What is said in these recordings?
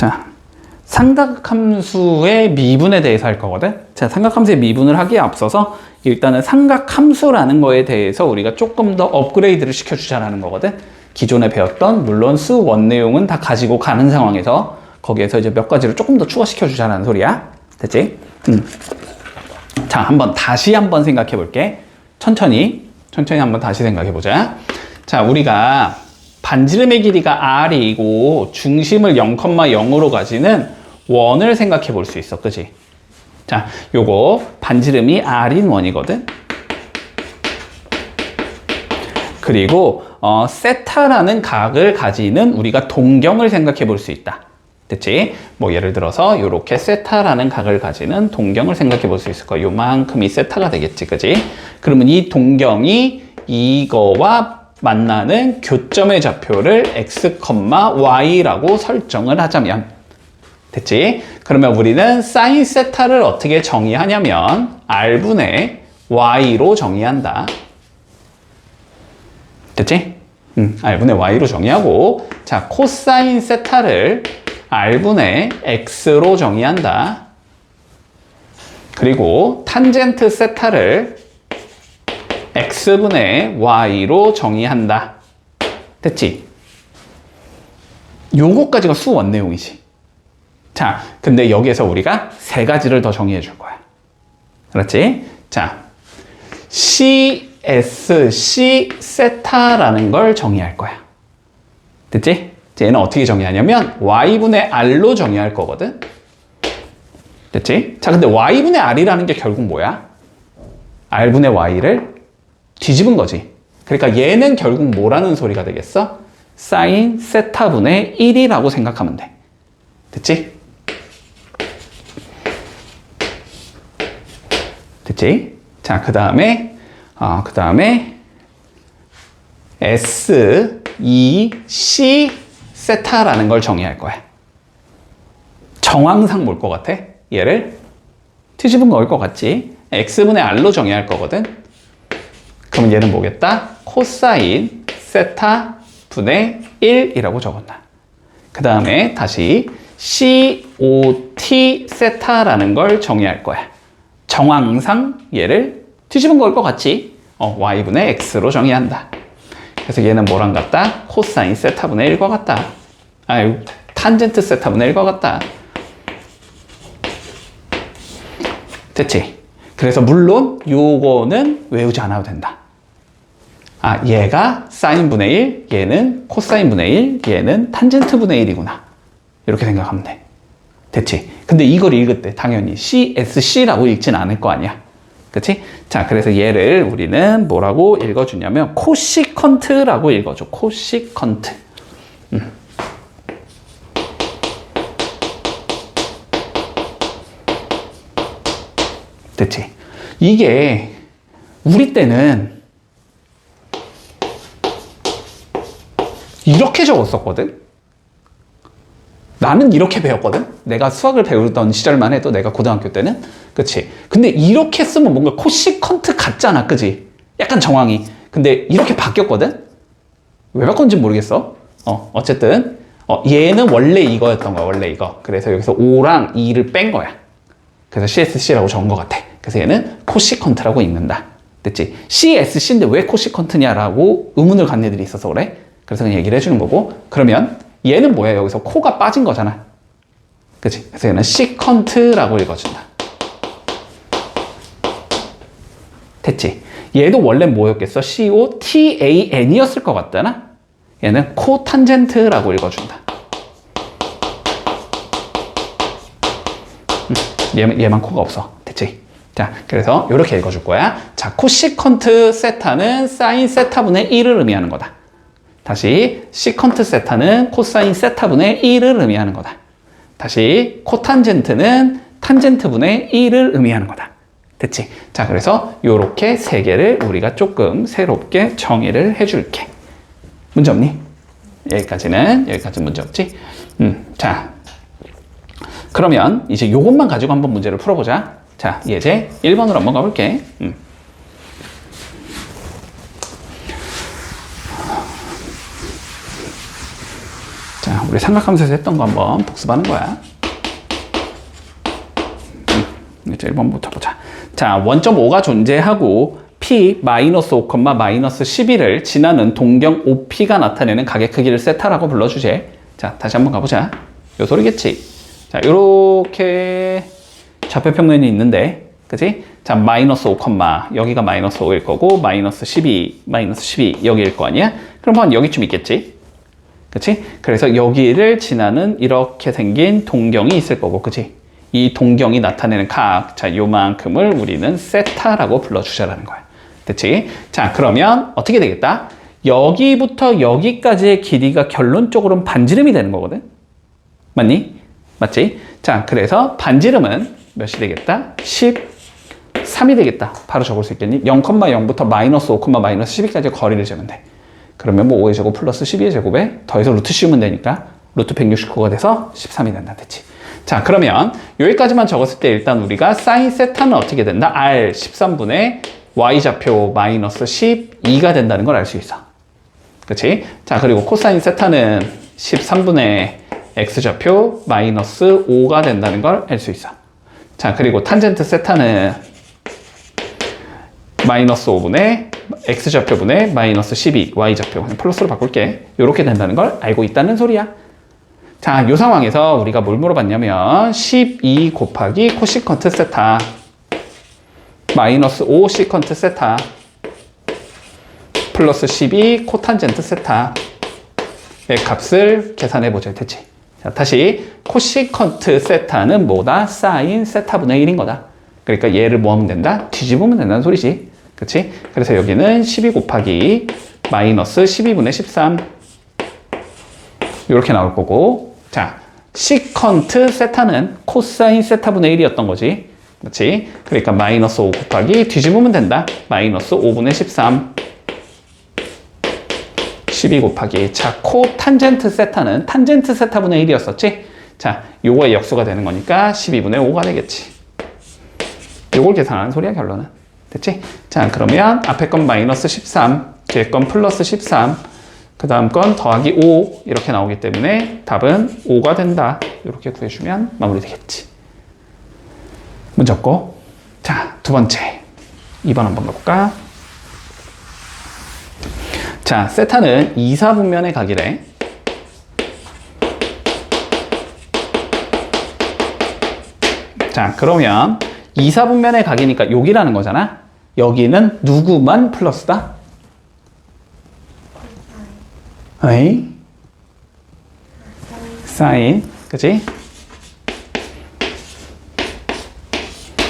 자, 삼각함수의 미분에 대해서 할 거거든. 자, 삼각함수의 미분을 하기에 앞서서 일단은 삼각함수라는 거에 대해서 우리가 조금 더 업그레이드를 시켜주자라는 거거든. 기존에 배웠던 물론 수원 내용은 다 가지고 가는 상황에서 거기에서 이제 몇 가지를 조금 더 추가시켜주자라는 소리야. 됐지? 자, 다시 한번 생각해 볼게. 천천히 한번 다시 생각해 보자. 자, 우리가 반지름의 길이가 r이고 중심을 0,0으로 가지는 원을 생각해 볼 수 있어. 그지? 자, 요거 반지름이 r인 원이거든. 그리고 세타라는 각을 가지는 우리가 동경을 생각해 볼 수 있다. 됐지? 뭐 예를 들어서 요렇게 세타라는 각을 가지는 동경을 생각해 볼 수 있을 거야. 요만큼이 세타가 되겠지. 그지? 그러면 이 동경이 이거와 만나는 교점의 좌표를 x, y라고 설정을 하자면 됐지? 그러면 우리는 사인 세타를 어떻게 정의하냐면 r분의 y로 정의한다. 됐지? r분의 y로 정의하고, 자, 코사인 세타를 r분의 x로 정의한다. 그리고 탄젠트 세타를 x분의 y로 정의한다. 됐지? 요거까지가 수원 내용이지. 자, 근데 여기에서 우리가 세 가지를 더 정의해 줄 거야. 그렇지? 자, CSC 세타라는 걸 정의할 거야. 됐지? 얘는 어떻게 정의하냐면 y분의 r로 정의할 거거든. 됐지? 자, 근데 y분의 r이라는 게 결국 뭐야? r분의 y를 뒤집은 거지. 그러니까 얘는 결국 뭐라는 소리가 되겠어? 사인 세타분의 1이라고 생각하면 돼. 됐지? 됐지? 자, 그 다음에 SEC 세타라는 걸 정의할 거야. 정황상 뭘 것 같아? 얘를 뒤집은 거일 것 같지? x분의 r로 정의할 거거든. 그럼 얘는 뭐겠다? 코사인 세타 분의 1이라고 적었다. 그 다음에 다시 COT 세타라는 걸 정의할 거야. 정황상 얘를 뒤집은 거일 것 같지? y분의 x로 정의한다. 그래서 얘는 뭐랑 같다? 코사인 세타분의 1과 같다. 탄젠트 세타분의 1과 같다. 됐지? 그래서 물론 요거는 외우지 않아도 된다. 얘가 사인분의 1, 얘는 코사인분의 1, 얘는 탄젠트분의 1이구나. 이렇게 생각하면 돼. 됐지? 근데 이걸 읽을 때 당연히 CSC라고 읽진 않을 거 아니야. 그치? 자, 그래서 얘를 우리는 뭐라고 읽어주냐면 코시컨트라고 읽어줘. 코시컨트. 됐지? 이게 우리 때는 이렇게 적었었거든? 나는 이렇게 배웠거든? 내가 수학을 배우던 시절만 해도 내가 고등학교 때는. 그치? 근데 이렇게 쓰면 뭔가 코시컨트 같잖아. 그치? 약간 정황이. 근데 이렇게 바뀌었거든? 왜 바꿨는지 모르겠어. 어쨌든 얘는 원래 이거였던 거야. 원래 이거. 그래서 여기서 5랑 2를 뺀 거야. 그래서 CSC라고 적은 것 같아. 그래서 얘는 코시컨트라고 읽는다. 됐지? CSC인데 왜 코시컨트냐라고 의문을 갖는 애들이 있어서 그래. 그래서 그냥 얘기를 해주는 거고. 그러면 얘는 뭐야? 여기서 코가 빠진 거잖아. 그치? 그래서 얘는 시컨트라고 읽어준다. 됐지? 얘도 원래 뭐였겠어? COTAN이었을 것 같잖아? 얘는 코탄젠트라고 읽어준다. 얘만 코가 없어. 됐지? 자, 그래서 이렇게 읽어줄 거야. 자, 코시컨트 세타는 사인 세타분의 1을 의미하는 거다. 다시 시컨트 세타는 코사인 세타분의 1을 의미하는 거다. 다시 코탄젠트는 탄젠트분의 1을 의미하는 거다. 됐지? 자, 그래서 요렇게 세 개를 우리가 조금 새롭게 정의를 해줄게. 문제 없니? 여기까지 문제 없지? 자, 그러면 이제 요것만 가지고 한번 문제를 풀어보자. 자, 예제 1번으로 한번 가볼게. 자, 우리 삼각함수에서 했던 거 한번 복습하는 거야. 이제 1번부터 보자. 자, 원점5가 존재하고 P-5,, -11을 지나는 동경 OP가 나타내는 가게 크기를 세타라고 불러주제. 자, 다시 한번 가보자. 요 소리겠지. 자, 요렇게 좌표평면이 있는데, 그치? 자, -5, 여기가 -5일 거고, -12 여기일 거 아니야? 그럼 한 여기쯤 있겠지? 그치? 그래서 여기를 지나는 이렇게 생긴 동경이 있을 거고, 그치? 이 동경이 나타내는 각, 자, 요만큼을 우리는 세타라고 불러주자라는 거야. 됐지? 자, 그러면 어떻게 되겠다? 여기부터 여기까지의 길이가 결론적으로는 반지름이 되는 거거든? 맞니? 맞지? 자, 그래서 반지름은 몇이 되겠다? 13이 되겠다. 바로 적을 수 있겠니? 0,0부터 -5, -12까지 거리를 재면 돼. 그러면 뭐 5의 제곱 플러스 12의 제곱에 더해서 루트 씌우면 되니까 루트 169가 돼서 13이 된다. 됐지? 자, 그러면 여기까지만 적었을 때 일단 우리가 사인 세타는 어떻게 된다? R 13분의 y좌표 마이너스 12가 된다는 걸 알 수 있어. 그치? 자, 그리고 코사인 세타는 13분의 x좌표 마이너스 5가 된다는 걸 알 수 있어. 자, 그리고 탄젠트 세타는 마이너스 5분의 x좌표분의 마이너스 12 y좌표, 그냥 플러스로 바꿀게. 이렇게 된다는 걸 알고 있다는 소리야. 자, 이 상황에서 우리가 뭘 물어봤냐면 12 곱하기 코시컨트 세타 마이너스 5 시컨트 세타 플러스 12 코탄젠트 세타의 값을 계산해보자. 됐지? 자, 다시 코시컨트 세타는 뭐다? 사인 세타분의 1인 거다. 그러니까 얘를 뭐 하면 된다? 뒤집으면 된다는 소리지. 그치? 그래서 여기는 12 곱하기 마이너스 12분의 13 이렇게 나올 거고, 자, 시컨트 세타는 코사인 세타분의 1이었던 거지. 그렇지? 그러니까 마이너스 5 곱하기 뒤집으면 된다. 마이너스 5분의 13 12 곱하기, 자, 코탄젠트 세타는 탄젠트 세타분의 1이었었지? 자, 요거의 역수가 되는 거니까 12분의 5가 되겠지. 요걸 계산하는 소리야, 결론은. 됐지? 자, 그러면 앞에 건 마이너스 13, 뒤에 건 플러스 13, 그 다음 건 더하기 5 이렇게 나오기 때문에 답은 5가 된다. 이렇게 구해주면 마무리되겠지. 문제 없고. 자, 두 번째 2번 한번 가볼까? 자, 세타는 2, 4분면의 각이래. 자, 그러면 2, 4분면의 각이니까 여기라는 거잖아. 여기는 누구만 플러스다? 어이? 사인, 그치?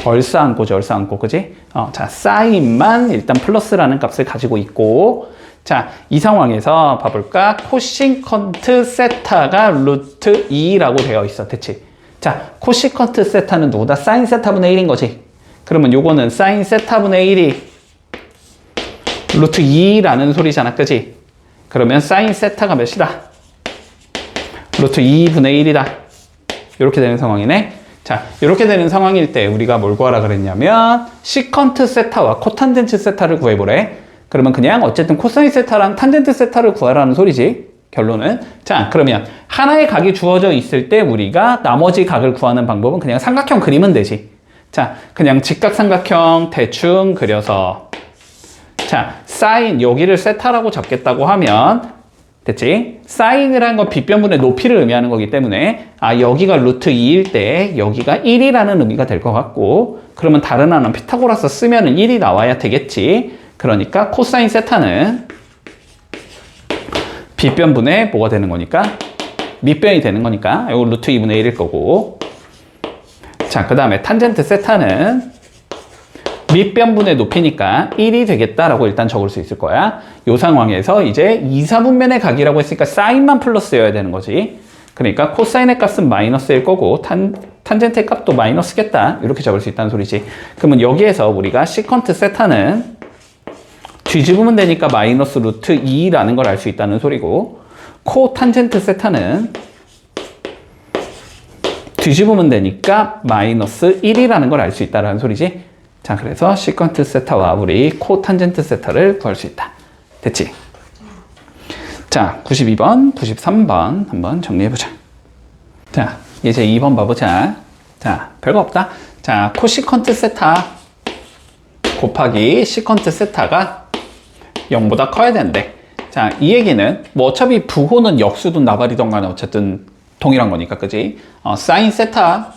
얼싸안고지, 얼싸안고, 그치? 자, 사인만 일단 플러스라는 값을 가지고 있고, 자, 이 상황에서 봐볼까? 코시컨트 세타가 루트 2라고 되어 있어. 됐지? 자, 코시컨트 세타는 누구다? 사인 세타분의 1인 거지. 그러면 요거는 사인 세타분의 1이 루트 2라는 소리잖아. 그치? 그러면 사인 세타가 몇이다? 루트 2분의 1이다. 이렇게 되는 상황이네. 자, 이렇게 되는 상황일 때 우리가 뭘 구하라 그랬냐면 시컨트 세타와 코탄젠트 세타를 구해보래. 그러면 그냥 어쨌든 코사인 세타랑 탄젠트 세타를 구하라는 소리지. 결론은. 자, 그러면 하나의 각이 주어져 있을 때 우리가 나머지 각을 구하는 방법은 그냥 삼각형 그리면 되지. 자, 그냥 직각삼각형 대충 그려서, 자, 사인 여기를 세타라고 적겠다고 하면, 됐지? 사인을 한 건 빗변분의 높이를 의미하는 거기 때문에, 아, 여기가 루트 2일 때 여기가 1이라는 의미가 될 것 같고, 그러면 다른 하나는 피타고라스 쓰면은 1이 나와야 되겠지. 그러니까 코사인 세타는 빗변분의 뭐가 되는 거니까? 밑변이 되는 거니까 이거 루트 2분의 1일 거고, 자, 그 다음에 탄젠트 세타는 밑변분의 높이니까 1이 되겠다라고 일단 적을 수 있을 거야. 이 상황에서 이제 2, 4분면의 각이라고 했으니까 사인만 플러스여야 되는 거지. 그러니까 코사인의 값은 마이너스일 거고 탄젠트의 값도 마이너스겠다. 이렇게 적을 수 있다는 소리지. 그러면 여기에서 우리가 시컨트 세타는 뒤집으면 되니까 마이너스 루트 2라는 걸 알 수 있다는 소리고, 코탄젠트 세타는 뒤집으면 되니까 마이너스 1이라는 걸 알 수 있다는 소리지. 자, 그래서 시컨트 세타와 우리 코탄젠트 세타를 구할 수 있다. 됐지? 자, 92번, 93번 한번 정리해보자. 자, 이제 2번 봐보자. 자, 별거 없다. 자, 코시컨트 세타 곱하기 시컨트 세타가 0보다 커야 되는데, 자, 이 얘기는 뭐 어차피 부호는 역수든 나발이든 간에 어쨌든 동일한 거니까, 그지? 사인 세타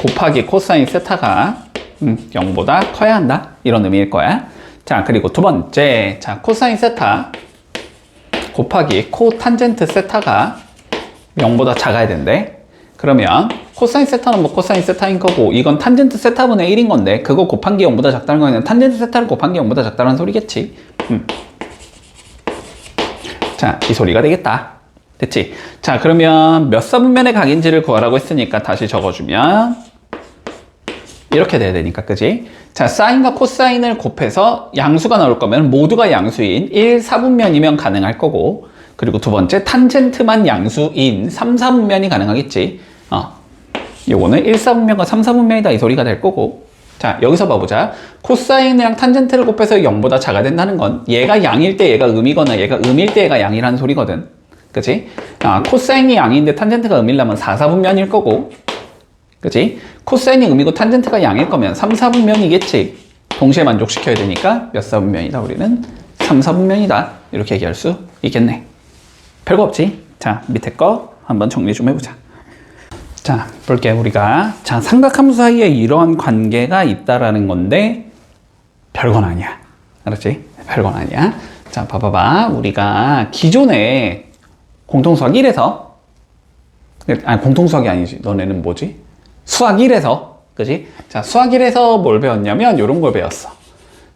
곱하기 코사인 세타가 0보다 커야 한다, 이런 의미일 거야. 자, 그리고 두 번째, 자, 코사인 세타 곱하기 코탄젠트 세타가 0보다 작아야 된대. 그러면 코사인 세타는 뭐 코사인 세타인 거고, 이건 탄젠트 세타분의 1인 건데, 그거 곱한 게 0보다 작다는 거는 탄젠트 세타를 곱한 게 0보다 작다는 소리겠지. 자, 이 소리가 되겠다. 됐지? 자, 그러면 몇 사분면의 각인지를 구하라고 했으니까 다시 적어주면 이렇게 돼야 되니까, 그지? 자, 사인과 코사인을 곱해서 양수가 나올 거면 모두가 양수인 1, 4분면이면 가능할 거고, 그리고 두 번째 탄젠트만 양수인 3, 4분면이 가능하겠지. 요거는 1, 4분면과 3, 4분면이다, 이 소리가 될 거고. 자, 여기서 봐보자. 코사인이랑 탄젠트를 곱해서 0보다 작아야 된다는 건 얘가 양일 때 얘가 음이거나 얘가 음일 때 얘가 양이라는 소리거든. 그치? 코사인이 양인데 탄젠트가 음이려면 4, 4분면일 거고, 그치? 코사인이 음이고 탄젠트가 양일 거면 3, 4분면이겠지. 동시에 만족시켜야 되니까 몇 사분면이다? 우리는 3, 4분면이다. 이렇게 얘기할 수 있겠네. 별거 없지? 자, 밑에 거 한번 정리 좀 해보자. 자, 볼게. 우리가 자, 삼각함수 사이에 이러한 관계가 있다라는 건데 별건 아니야. 알았지? 별건 아니야. 자, 봐봐봐. 우리가 기존에 공통수학 1에서, 아니 공통수학이 아니지. 너네는 뭐지? 수학 1에서, 그지? 자, 수학 1에서 뭘 배웠냐면 요런 걸 배웠어.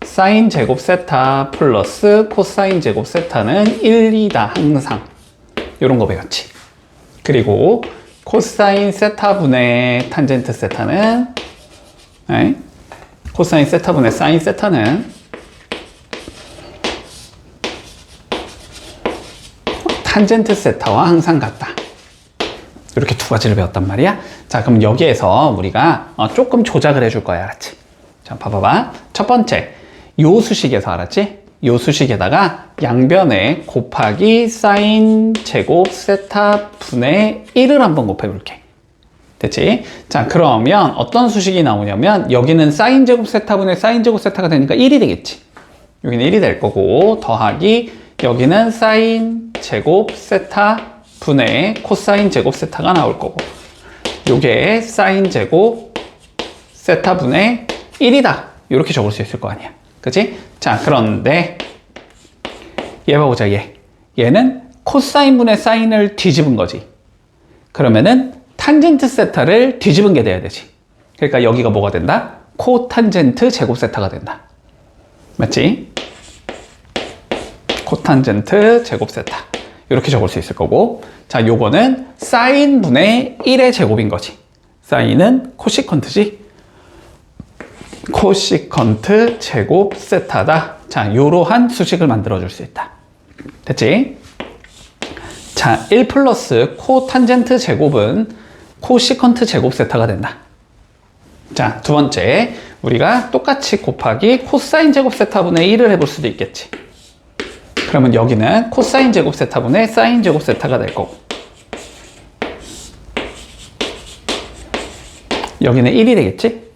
사인 제곱 세타 플러스 코사인 제곱 세타는 1, 2다 항상. 요런 거 배웠지. 그리고 코사인 세타분의 탄젠트 세타는, 코사인 세타분의 사인 세타는 탄젠트 세타와 항상 같다. 이렇게 두 가지를 배웠단 말이야. 자, 그럼 여기에서 우리가 조금 조작을 해줄 거야. 알았지? 자, 봐봐봐. 첫 번째, 요 수식에서, 알았지? 요 수식에다가 양변에 곱하기 사인 제곱 세타 분의 1을 한번 곱해볼게. 됐지? 자, 그러면 어떤 수식이 나오냐면 여기는 사인 제곱 세타 분의 사인 제곱 세타가 되니까 1이 되겠지. 여기는 1이 될 거고, 더하기 여기는 사인 제곱 세타 분의 코사인 제곱 세타가 나올 거고, 요게 사인 제곱 세타 분의 1이다. 이렇게 적을 수 있을 거 아니야. 그치? 자, 그런데 얘 봐보자. 얘는 코사인 분의 사인을 뒤집은 거지. 그러면은 탄젠트 세타를 뒤집은 게 돼야 되지. 그러니까 여기가 뭐가 된다? 코탄젠트 제곱 세타가 된다. 맞지? 코탄젠트 제곱 세타. 이렇게 적을 수 있을 거고, 자, 요거는 사인 분의 1의 제곱인 거지. 사인은 코시컨트지. 코시컨트 제곱 세타다. 자, 요러한 수식을 만들어 줄 수 있다. 됐지? 자, 1 플러스 코탄젠트 제곱은 코시컨트 제곱 세타가 된다. 자, 두 번째, 우리가 똑같이 곱하기 코사인 제곱 세타분의 1을 해볼 수도 있겠지. 그러면 여기는 코사인 제곱 세타분의 사인 제곱 세타가 될 거고, 여기는 1이 되겠지?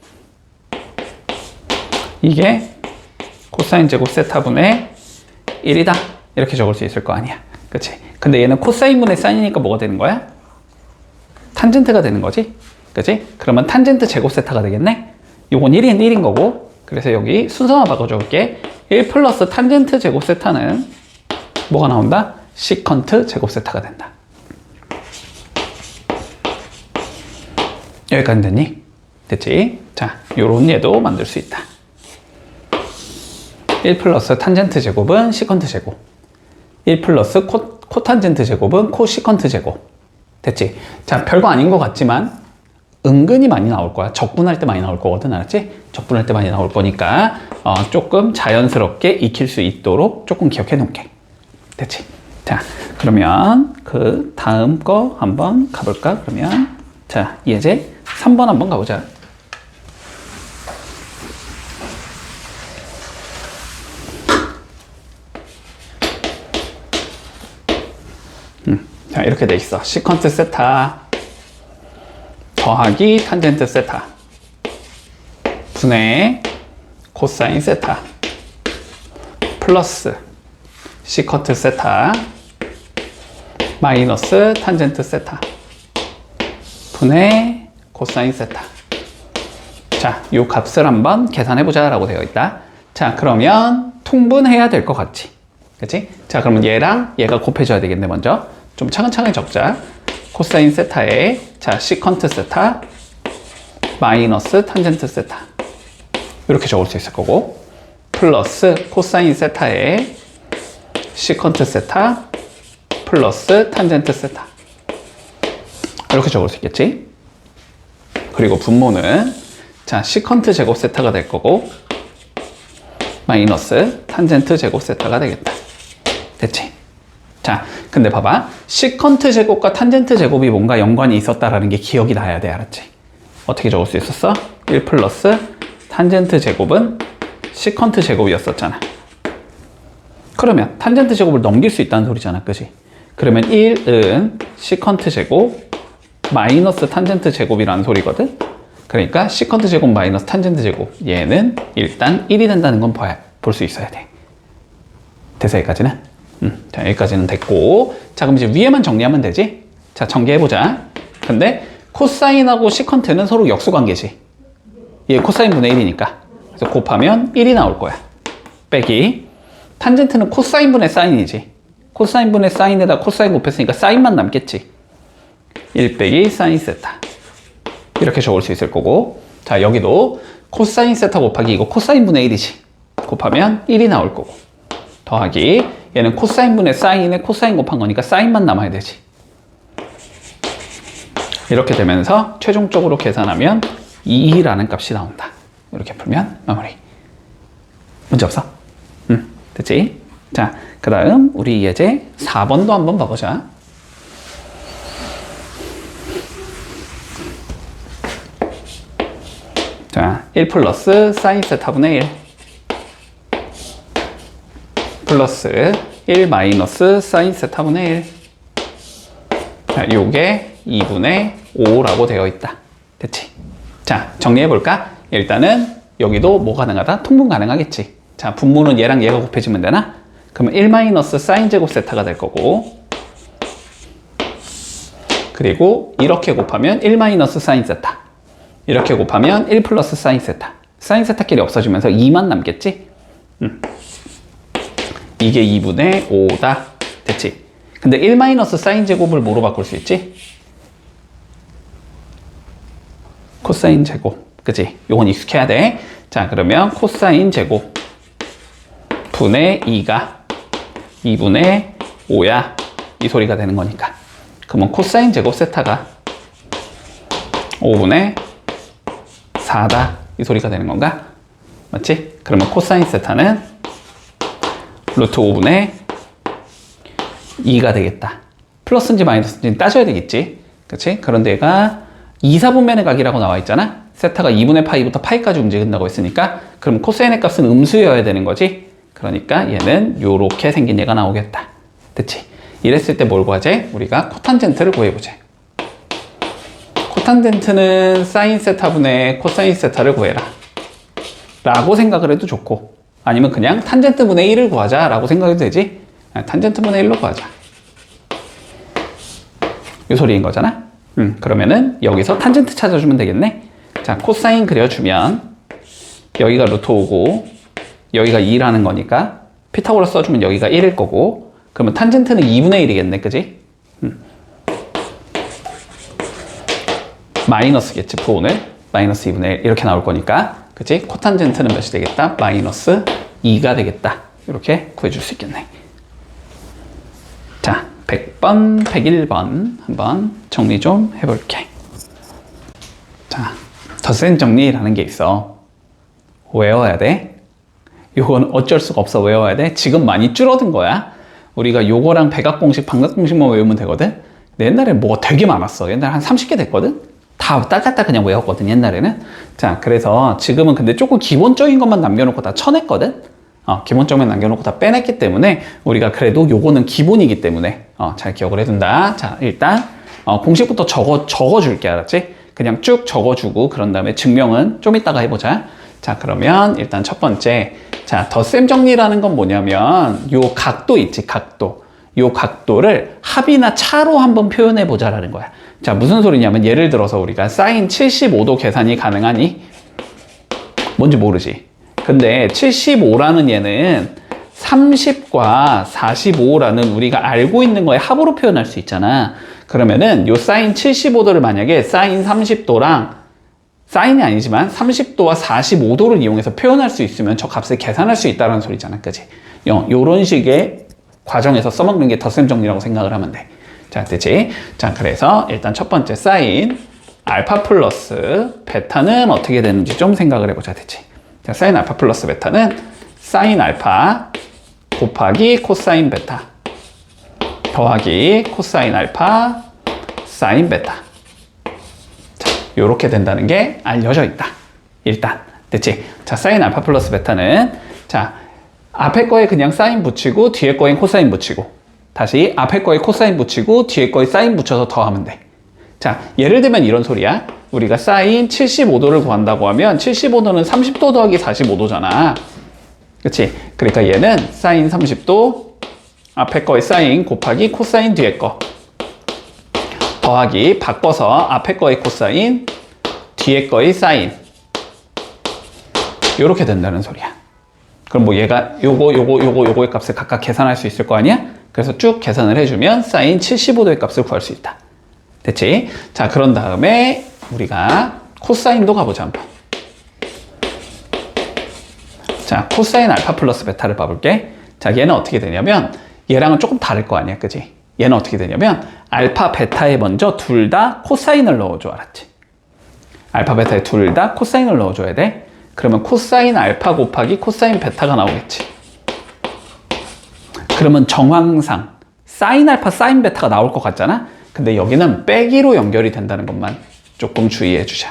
이게 코사인 제곱 세타분의 1이다. 이렇게 적을 수 있을 거 아니야. 그치? 근데 얘는 코사인분의 사인이니까 뭐가 되는 거야? 탄젠트가 되는 거지? 그치? 그러면 탄젠트 제곱 세타가 되겠네? 요건 1인 1인 거고, 그래서 여기 순서만 바꿔줄게. 1 플러스 탄젠트 제곱 세타는 뭐가 나온다? 시컨트 제곱 세타가 된다. 여기까지 됐니? 됐지? 자, 요런 얘도 만들 수 있다. 1 플러스 탄젠트 제곱은 시컨트 제곱, 1 플러스 코탄젠트 제곱은 코시컨트 제곱. 됐지? 자, 별거 아닌 것 같지만 은근히 많이 나올 거야. 적분할 때 많이 나올 거거든. 알았지? 적분할 때 많이 나올 거니까 조금 자연스럽게 익힐 수 있도록 조금 기억해 놓을게. 됐지? 자, 그러면 그 다음 거 한번 가볼까? 그러면 자, 예제 3번 한번 가보자. 자, 이렇게 돼 있어. 시컨트 세타 더하기 탄젠트 세타 분의 코사인 세타 플러스 시컨트 세타 마이너스 탄젠트 세타 분의 코사인 세타. 자, 이 값을 한번 계산해보자 라고 되어 있다. 자, 그러면 통분해야 될 것 같지? 그치? 자, 그러면 얘랑 얘가 곱해줘야 되겠네. 먼저 좀 차근차근 적자. 코사인 세타에 자 시컨트 세타 마이너스 탄젠트 세타 이렇게 적을 수 있을 거고, 플러스 코사인 세타에 시컨트 세타 플러스 탄젠트 세타 이렇게 적을 수 있겠지? 그리고 분모는 자 시컨트 제곱 세타가 될 거고 마이너스 탄젠트 제곱 세타가 되겠다. 됐지? 자, 근데 봐봐. 시컨트 제곱과 탄젠트 제곱이 뭔가 연관이 있었다라는 게 기억이 나야 돼. 알았지? 어떻게 적을 수 있었어? 1 플러스 탄젠트 제곱은 시컨트 제곱이었었잖아. 그러면 탄젠트 제곱을 넘길 수 있다는 소리잖아. 그지? 그러면 1은 시컨트 제곱 마이너스 탄젠트 제곱이라는 소리거든? 그러니까 시컨트 제곱 마이너스 탄젠트 제곱 얘는 일단 1이 된다는 건 볼 수 있어야 돼. 됐어, 여기까지는? 자, 여기까지는 됐고, 자, 그럼 이제 위에만 정리하면 되지? 자, 전개해보자. 근데 코사인하고 시컨트는 서로 역수관계지. 얘 코사인 분의 1이니까. 그래서 곱하면 1이 나올 거야. 빼기. 탄젠트는 코사인 분의 사인이지. 코사인 분의 사인에다 코사인 곱했으니까 사인만 남겠지. 1 빼기 사인 세타. 이렇게 적을 수 있을 거고, 자, 여기도 코사인 세타 곱하기 이거 코사인 분의 1이지. 곱하면 1이 나올 거고, 더하기 얘는 코사인 분의 사인에 코사인 곱한 거니까 사인만 남아야 되지. 이렇게 되면서 최종적으로 계산하면 2라는 값이 나온다. 이렇게 풀면 마무리. 문제 없어? 됐지? 자, 그 다음 우리 예제 4번도 한번 봐보자. 자, 1 플러스 사인 세타분의 1 플러스 1 마이너스 사인 세타분의 1. 자, 요게 2분의 5라고 되어 있다. 됐지? 자, 정리해볼까? 일단은 여기도 뭐 가능하다? 통분 가능하겠지. 자, 분모는 얘랑 얘가 곱해지면 되나? 그러면 1 마이너스 사인 제곱 세타가 될 거고, 그리고 이렇게 곱하면 1 마이너스 사인 세타, 이렇게 곱하면 1 플러스 사인 세타. 사인 세타끼리 없어지면서 2만 남겠지? 이게 2분의 5다. 됐지? 근데 1 마이너스 사인 제곱을 뭐로 바꿀 수 있지? 코사인 제곱. 그치? 요건 익숙해야 돼. 자, 그러면 코사인 제곱 분의 2가 2분의 5야. 이 소리가 되는 거니까. 그러면 코사인 제곱 세타가 5분의 4다. 이 소리가 되는 건가? 맞지? 그러면 코사인 세타는 루트 5분의 2가 되겠다. 플러스인지 마이너스인지 따져야 되겠지. 그치? 그런데 얘가 2, 4분면의 각이라고 나와 있잖아. 세타가 2분의 파이부터 파이까지 움직인다고 했으니까 그럼 코사인의 값은 음수여야 되는 거지. 그러니까 얘는 요렇게 생긴 얘가 나오겠다. 됐지? 이랬을 때 뭘 구하지? 우리가 코탄젠트를 구해보자. 코탄젠트는 사인 세타분의 코사인 세타를 구해라 라고 생각을 해도 좋고, 아니면 그냥 탄젠트 분의 1을 구하자 라고 생각해도 되지. 탄젠트 분의 1로 구하자. 이 소리인 거잖아. 그러면은 여기서 탄젠트 찾아주면 되겠네. 자, 코사인 그려주면 여기가 루트 5고 여기가 2라는 거니까 피타고라스 써주면 여기가 1일 거고, 그러면 탄젠트는 2분의 1이겠네. 그지? 마이너스겠지. 부호는 마이너스 2분의 1 이렇게 나올 거니까. 그치? 코탄젠트는 몇이 되겠다? 마이너스 2가 되겠다. 이렇게 구해줄 수 있겠네. 자, 100번, 101번 한번 정리 좀 해볼게. 자, 덧셈 정리라는 게 있어. 외워야 돼. 요건 어쩔 수가 없어. 외워야 돼. 지금 많이 줄어든 거야. 우리가 요거랑 백악공식, 반각공식만 외우면 되거든. 근데 옛날에 뭐가 되게 많았어. 옛날에 한 30개 됐거든. 다 딱딱딱 그냥 외웠거든, 옛날에는. 자, 그래서 지금은 근데 조금 기본적인 것만 남겨놓고 다 쳐냈거든. 기본점에 남겨놓고 다 빼냈기 때문에 우리가 그래도 요거는 기본이기 때문에 잘 기억을 해둔다. 자, 일단 공식부터 적어줄게. 알았지? 그냥 쭉 적어주고 그런 다음에 증명은 좀 이따가 해보자. 자, 그러면 일단 첫 번째, 자, 덧셈 정리라는 건 뭐냐면 요 각도 있지, 각도. 요 각도를 합이나 차로 한번 표현해 보자라는 거야. 자, 무슨 소리냐면 예를 들어서 우리가 사인 75도 계산이 가능하니? 뭔지 모르지. 근데 75라는 얘는 30과 45라는 우리가 알고 있는 거에 합으로 표현할 수 있잖아. 그러면은 요 사인 75도를 만약에 사인 30도랑 사인이 아니지만 30도와 45도를 이용해서 표현할 수 있으면 저 값을 계산할 수 있다는 소리잖아. 그치? 요런 식의 과정에서 써먹는 게 덧셈 정리라고 생각을 하면 돼. 자, 됐지? 자, 그래서 일단 첫 번째 사인 알파 플러스 베타는 어떻게 되는지 좀 생각을 해보자. 됐지? 자, 사인 알파 플러스 베타는 사인 알파 곱하기 코사인 베타 더하기 코사인 알파 사인 베타. 자, 요렇게 된다는 게 알려져 있다. 일단 됐지? 자, 사인 알파 플러스 베타는 자, 앞에 거에 그냥 사인 붙이고 뒤에 거엔 코사인 붙이고 다시 앞에 거에 코사인 붙이고 뒤에 거에 사인 붙여서 더하면 돼. 자, 예를 들면 이런 소리야. 우리가 사인 75도를 구한다고 하면 75도는 30도 더하기 45도잖아. 그치? 그러니까 얘는 사인 30도 앞에 거에 사인 곱하기 코사인 뒤에 거 더하기 바꿔서 앞에 거에 코사인 뒤에 거에 사인 요렇게 된다는 소리야. 그럼 뭐 얘가 요거의 값을 각각 계산할 수 있을 거 아니야? 그래서 쭉 계산을 해주면 사인 75도의 값을 구할 수 있다. 됐지? 자, 그런 다음에 우리가 코사인도 가보자 한번. 자, 코사인 알파 플러스 베타를 봐볼게. 자, 얘는 어떻게 되냐면 얘랑은 조금 다를 거 아니야, 그지? 얘는 어떻게 되냐면 알파 베타에 먼저 둘 다 코사인을 넣어줘. 알았지? 알파 베타에 둘 다 코사인을 넣어줘야 돼. 그러면 코사인 알파 곱하기 코사인 베타가 나오겠지. 그러면 정황상 사인 알파 사인 베타가 나올 것 같잖아. 근데 여기는 빼기로 연결이 된다는 것만 조금 주의해 주자.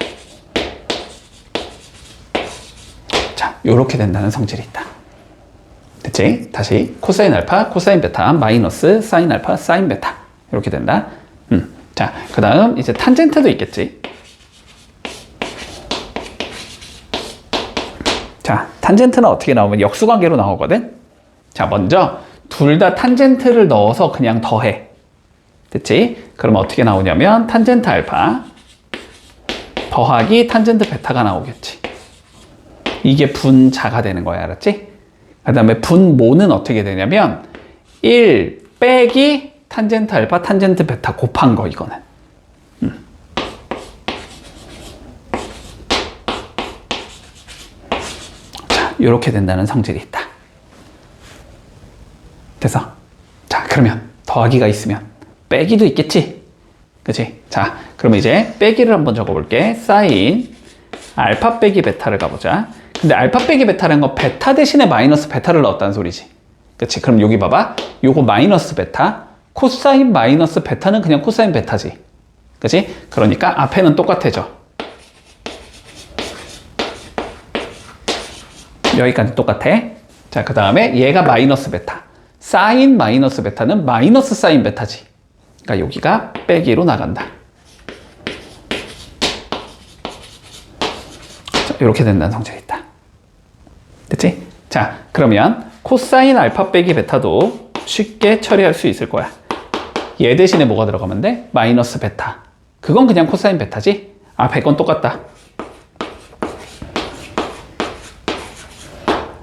자, 요렇게 된다는 성질이 있다. 됐지? 다시 코사인 알파 코사인 베타 마이너스 사인 알파 사인 베타 이렇게 된다. 자, 그 다음 이제 탄젠트도 있겠지. 자, 탄젠트는 어떻게 나오면 역수관계로 나오거든. 자, 먼저 둘 다 탄젠트를 넣어서 그냥 더해. 됐지? 그럼 어떻게 나오냐면 탄젠트 알파 더하기 탄젠트 베타가 나오겠지. 이게 분자가 되는 거야. 알았지? 그 다음에 분모는 어떻게 되냐면 1 빼기 탄젠트 알파 탄젠트 베타 곱한 거 이거는. 자, 이렇게 된다는 성질이 있다. 됐어? 자, 그러면 더하기가 있으면 빼기도 있겠지? 그치? 자, 그럼 이제 빼기를 한번 적어볼게. 사인 알파 빼기 베타를 가보자. 근데 알파 빼기 베타라는 건 베타 대신에 마이너스 베타를 넣었다는 소리지. 그치? 그럼 여기 봐봐. 요거 마이너스 베타, 코사인 마이너스 베타는 그냥 코사인 베타지. 그치? 그러니까 앞에는 똑같아져. 여기까지 똑같아. 자, 그 다음에 얘가 마이너스 베타. 사인 마이너스 베타는 마이너스 사인 베타지. 그러니까 여기가 빼기로 나간다. 자, 이렇게 된다는 성질이 있다. 됐지? 자, 그러면 코사인 알파 빼기 베타도 쉽게 처리할 수 있을 거야. 얘 대신에 뭐가 들어가면 돼? 마이너스 베타. 그건 그냥 코사인 베타지? 앞에 건 똑같다.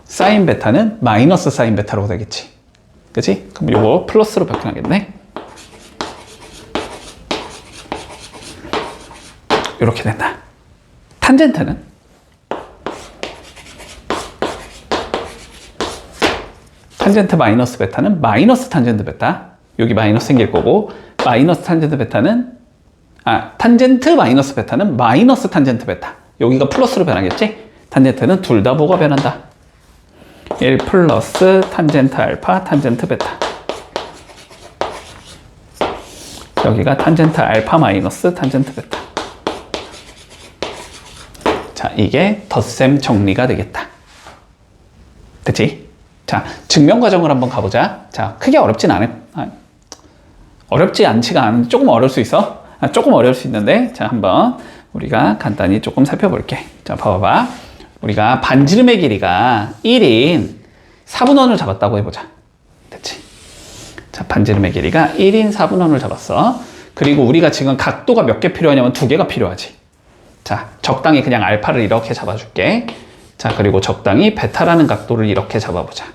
사인 베타는 마이너스 사인 베타로 되겠지. 그치? 그럼 요거 플러스로 바뀌어야겠네. 이렇게 된다. 탄젠트는 탄젠트 마이너스 베타는 마이너스 탄젠트 베타. 여기 마이너스 생길 거고 마이너스 탄젠트 베타는 탄젠트 마이너스 베타는 마이너스 탄젠트 베타. 여기가 플러스로 변하겠지? 탄젠트는 둘 다 뭐가 변한다? 1 플러스 탄젠트 알파 탄젠트 베타. 여기가 탄젠트 알파 마이너스 탄젠트 베타. 자, 이게 덧셈 정리가 되겠다. 됐지? 자, 증명 과정을 한번 가보자. 자, 크게 어렵지 않지가 않은데 조금 어려울 수 있어. 조금 어려울 수 있는데, 자, 한번 우리가 간단히 조금 살펴볼게. 자, 봐봐. 우리가 반지름의 길이가 1인 4분원을 잡았다고 해보자. 됐지? 자, 반지름의 길이가 1인 4분원을 잡았어. 그리고 우리가 지금 각도가 몇 개 필요하냐면 2개가 필요하지. 자, 적당히 그냥 알파를 이렇게 잡아줄게. 자, 그리고 적당히 베타라는 각도를 이렇게 잡아보자.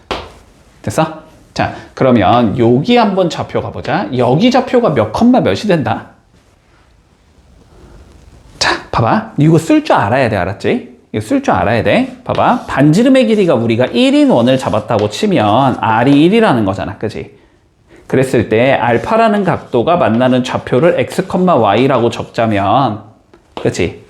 됐어? 자, 그러면 여기 한번 좌표 가보자. 여기 좌표가 몇 컴마 몇이 된다. 자, 봐봐. 이거 쓸 줄 알아야 돼. 알았지? 이거 쓸 줄 알아야 돼. 봐봐. 반지름의 길이가 우리가 1인 원을 잡았다고 치면 R이 1이라는 거잖아. 그지? 그랬을 때 알파라는 각도가 만나는 좌표를 x, y라고 적자면, 그치?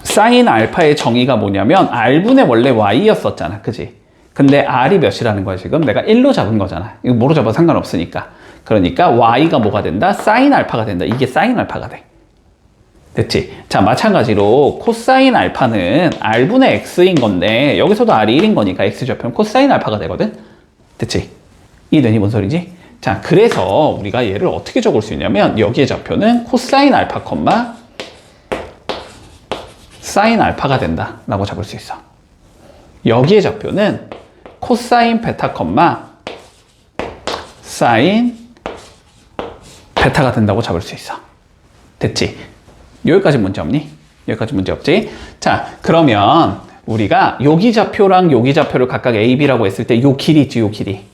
사인 알파의 정의가 뭐냐면 R분의 원래 y였었잖아. 그치? 근데 R이 몇이라는 거야, 지금? 내가 1로 잡은 거잖아. 이거 뭐로 잡아도 상관없으니까. 그러니까 y가 뭐가 된다? 사인 알파가 된다. 이게 사인 알파가 돼. 됐지? 자, 마찬가지로 코사인 알파는 R분의 x인 건데 여기서도 R이 1인 거니까 x 좌표는 코사인 알파가 되거든? 됐지? 이해되니? 뭔 소리지? 자, 그래서 우리가 얘를 어떻게 적을 수 있냐면 여기의 좌표는 코사인 알파 콤마 사인 알파가 된다 라고 잡을 수 있어. 여기의 좌표는 코사인 베타 콤마 사인 베타가 된다고 잡을 수 있어. 됐지? 여기까지 문제 없니? 여기까지 문제 없지? 자, 그러면 우리가 여기 좌표랑 여기 좌표를 각각 A, B라고 했을 때 요 길이 있지, 요 길이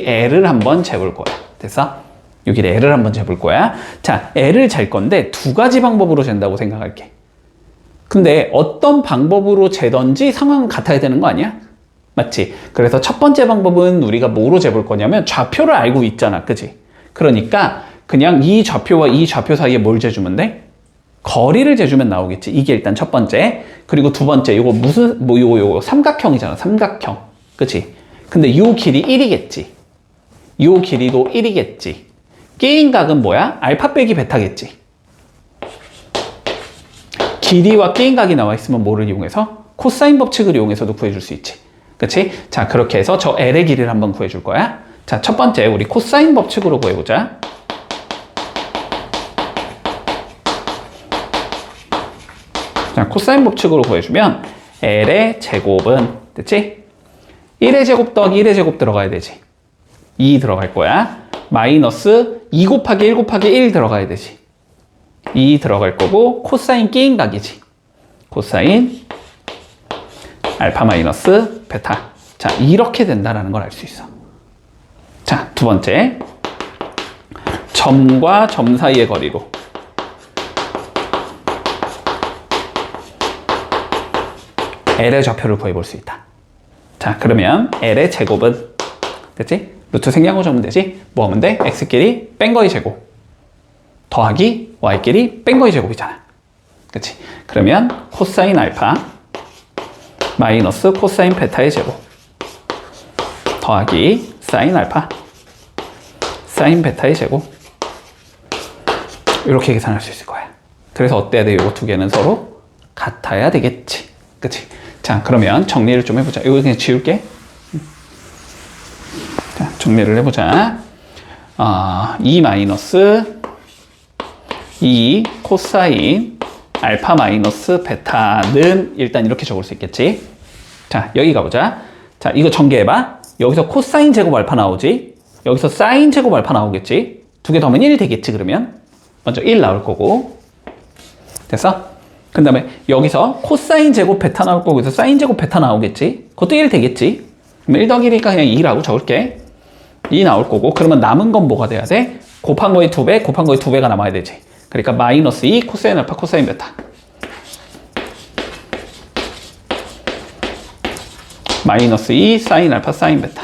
L을 한번 재볼 거야. 됐어? 요 길이 L을 한번 재볼 거야. 자, L을 잴 건데 두 가지 방법으로 잰다고 생각할게. 근데 어떤 방법으로 재던지 상황은 같아야 되는 거 아니야? 맞지? 그래서 첫 번째 방법은 우리가 뭐로 재볼 거냐면 좌표를 알고 있잖아. 그치? 그러니까 그냥 이 좌표와 이 좌표 사이에 뭘 재주면 돼? 거리를 재주면 나오겠지. 이게 일단 첫 번째. 그리고 두 번째, 요거 요거 삼각형이잖아. 삼각형. 그치? 근데 요 길이 1이겠지. 요 길이도 1이겠지. 게임각은 뭐야? 알파 빼기 베타겠지. 길이와 게임각이 나와 있으면 뭐를 이용해서? 코사인 법칙을 이용해서도 구해줄 수 있지. 그치? 자, 그렇게 해서 저 L의 길이를 한번 구해줄 거야. 자, 첫 번째, 우리 코사인 법칙으로 구해보자. 자, 코사인 법칙으로 구해주면 L의 제곱은, 됐지? 1의 제곱 더하기 1의 제곱 들어가야 되지. 2 들어갈 거야. 마이너스 2 곱하기 1 곱하기 1 들어가야 되지. 2 들어갈 거고, 코사인 게임각이지. 코사인 알파 마이너스 베타. 자, 이렇게 된다는 걸 알 수 있어. 자, 두 번째. 점과 점 사이의 거리로. L의 좌표를 구해볼 수 있다. 자, 그러면 L의 제곱은, 됐지? 루트 생략하고 적으면 되지? 뭐 하면 돼? X끼리 뺀 거의 제곱 더하기 Y끼리 뺀 거의 제곱이잖아. 그치? 그러면 코사인 알파 마이너스 코사인 베타의 제곱 더하기 사인 알파 사인 베타의 제곱, 이렇게 계산할 수 있을 거야. 그래서 어때야 돼? 이거 두 개는 서로 같아야 되겠지. 그치? 자, 그러면 정리를 좀 해보자. 이거 그냥 지울게. 자, 정리를 해보자. 2 마이너스 2 코사인 알파 마이너스 베타는 일단 이렇게 적을 수 있겠지. 자, 여기 가보자. 자, 이거 전개해봐. 여기서 코사인 제곱 알파 나오지. 여기서 사인 제곱 알파 나오겠지. 두 개 더하면 1 되겠지. 그러면 먼저 1 나올 거고. 됐어? 그 다음에 여기서 코사인 제곱 베타 나올 거고, 여기서 사인 제곱 베타 나오겠지. 그것도 1 되겠지. 그럼 1 더하기 1이니까 그냥 2라고 적을게. 2 나올 거고, 그러면 남은 건 뭐가 돼야 돼? 곱한 거의 2배, 곱한 거의 2배가 남아야 되지. 그러니까 마이너스 2 코사인 알파 코사인 베타 마이너스 2 사인 알파 사인 베타,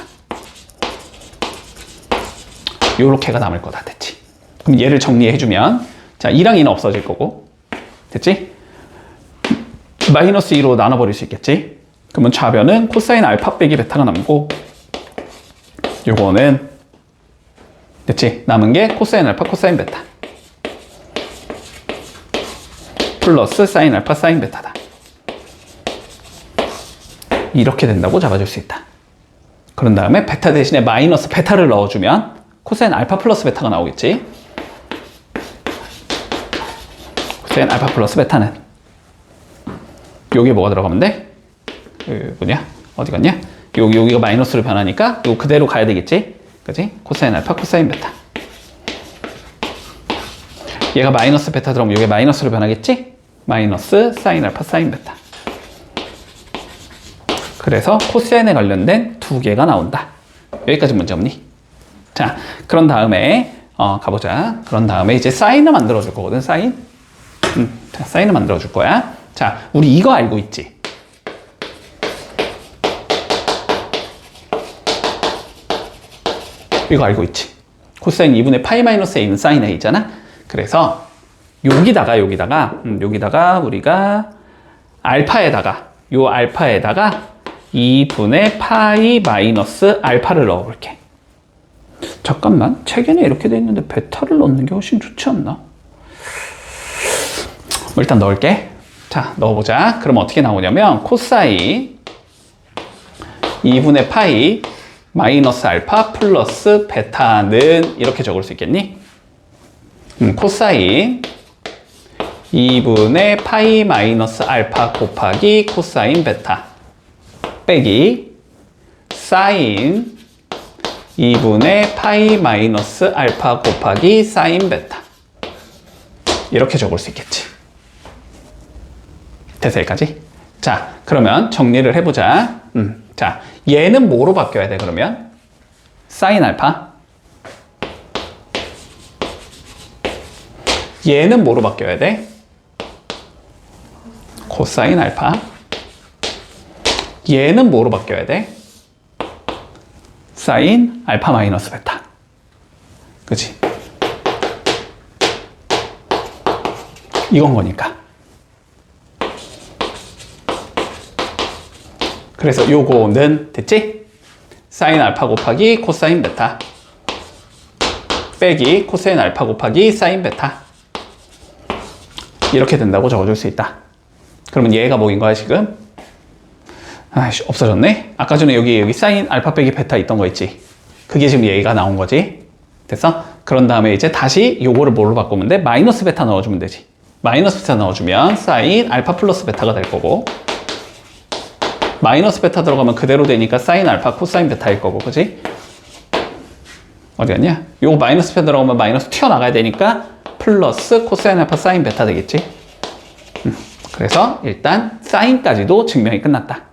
요렇게가 남을 거다. 됐지? 그럼 얘를 정리해주면, 자, 2랑 2는 없어질 거고, 됐지? 마이너스 2로 나눠버릴 수 있겠지? 그러면 좌변은 코사인 알파 빼기 베타가 남고, 요거는, 됐지? 남은 게 코사인 알파 코사인 베타 플러스 사인 알파 사인 베타다. 이렇게 된다고 잡아줄 수 있다. 그런 다음에 베타 대신에 마이너스 베타를 넣어주면 코사인 알파 플러스 베타가 나오겠지. 코사인 알파 플러스 베타는 여기에 뭐가 들어가면 돼? 뭐냐? 어디 갔냐? 여기가 마이너스로 변하니까 이거 그대로 가야 되겠지? 그치? 코사인 알파 코사인 베타. 얘가 마이너스 베타 들어오면 이게 마이너스로 변하겠지? 마이너스 사인 알파 사인 베타. 그래서 코사인에 관련된 두 개가 나온다. 여기까지 문제 없니? 자, 그런 다음에 가보자. 그런 다음에 이제 사인을 만들어 줄 거거든. 사인. 자, 사인을 만들어 줄 거야. 자, 우리 이거 알고 있지? 이거 알고 있지? 코사인 2분의 파이 마이너스 a는 사인 a잖아. 그래서 여기다가 우리가 알파에다가 2분의 파이 마이너스 알파를 넣어볼게. 잠깐만, 책에는 이렇게 돼 있는데 베타를 넣는 게 훨씬 좋지 않나? 일단 넣을게. 자, 넣어보자. 그럼 어떻게 나오냐면 코사인 2분의 파이 마이너스 알파 플러스 베타는 이렇게 적을 수 있겠니? 코사인 2분의 파이 마이너스 알파 곱하기 코사인 베타 빼기 사인 2분의 파이 마이너스 알파 곱하기 사인 베타 이렇게 적을 수 있겠지. 됐어, 여기까지? 자, 그러면 정리를 해보자. 자, 얘는 뭐로 바뀌어야 돼, 그러면? 사인 알파. 얘는 뭐로 바뀌어야 돼? 코사인 알파. 얘는 뭐로 바뀌어야 돼? 사인 알파 마이너스 베타. 그치? 이건 거니까. 그래서 요거는 됐지? 사인 알파 곱하기 코사인 베타 빼기 코사인 알파 곱하기 사인 베타 이렇게 된다고 적어줄 수 있다. 그러면 얘가 뭐인 거야 지금? 아이씨, 없어졌네? 아까 전에 여기 사인 알파 빼기 베타 있던 거 있지? 그게 지금 얘가 나온 거지? 됐어? 그런 다음에 이제 다시 요거를 뭘로 바꾸면 돼? 마이너스 베타 넣어주면 되지. 마이너스 베타 넣어주면 사인 알파 플러스 베타가 될 거고, 마이너스 베타 들어가면 그대로 되니까 사인 알파 코사인 베타일 거고, 그지? 어디 갔냐? 요거 마이너스 베타 들어가면 마이너스 튀어나가야 되니까 플러스 코사인 알파 사인 베타 되겠지? 그래서 일단 사인까지도 증명이 끝났다.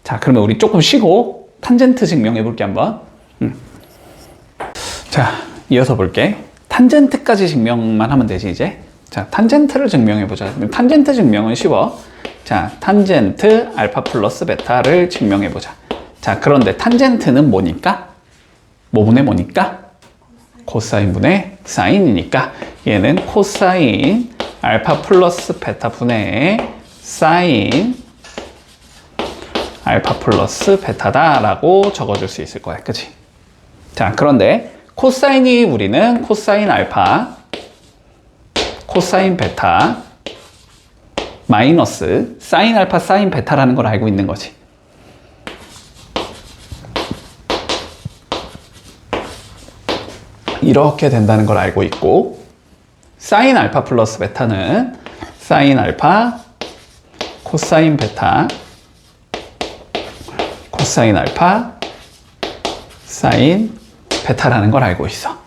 자, 그러면 우리 조금 쉬고 탄젠트 증명해 볼게 한번. 자, 이어서 볼게. 탄젠트까지 증명만 하면 되지 이제. 자, 탄젠트를 증명해 보자. 탄젠트 증명은 쉬워. 자, 탄젠트 알파 플러스 베타를 증명해 보자. 자, 그런데 탄젠트는 뭐니까? 뭐분의 뭐니까? 코사인분의 사인이니까 얘는 코사인 알파 플러스 베타 분의 사인 알파 플러스 베타다라고 적어줄 수 있을 거야. 그치? 자, 그런데 코사인이 우리는 코사인 알파 코사인 베타 마이너스 사인 알파 사인 베타라는 걸 알고 있는 거지. 이렇게 된다는 걸 알고 있고, 사인 알파 플러스 베타는 사인 알파 코사인 베타 코사인 알파 사인 베타라는 걸 알고 있어.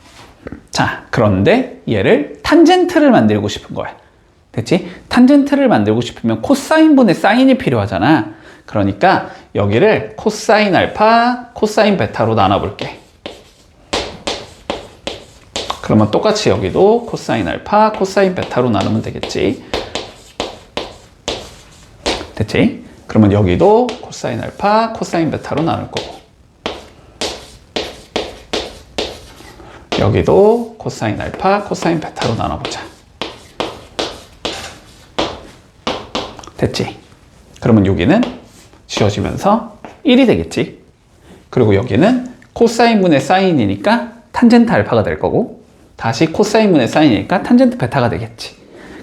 자, 그런데 얘를 탄젠트를 만들고 싶은 거야. 됐지? 탄젠트를 만들고 싶으면 코사인분의 사인이 필요하잖아. 그러니까 여기를 코사인 알파 코사인 베타로 나눠볼게. 그러면 똑같이 여기도 코사인 알파 코사인 베타로 나누면 되겠지. 됐지? 그러면 여기도 코사인 알파 코사인 베타로 나눌 거고, 여기도 코사인 알파 코사인 베타로 나눠보자. 됐지? 그러면 여기는 지워지면서 1이 되겠지. 그리고 여기는 코사인분의 사인이니까 탄젠트 알파가 될 거고, 다시 코사인분의 사인이니까 탄젠트 베타가 되겠지.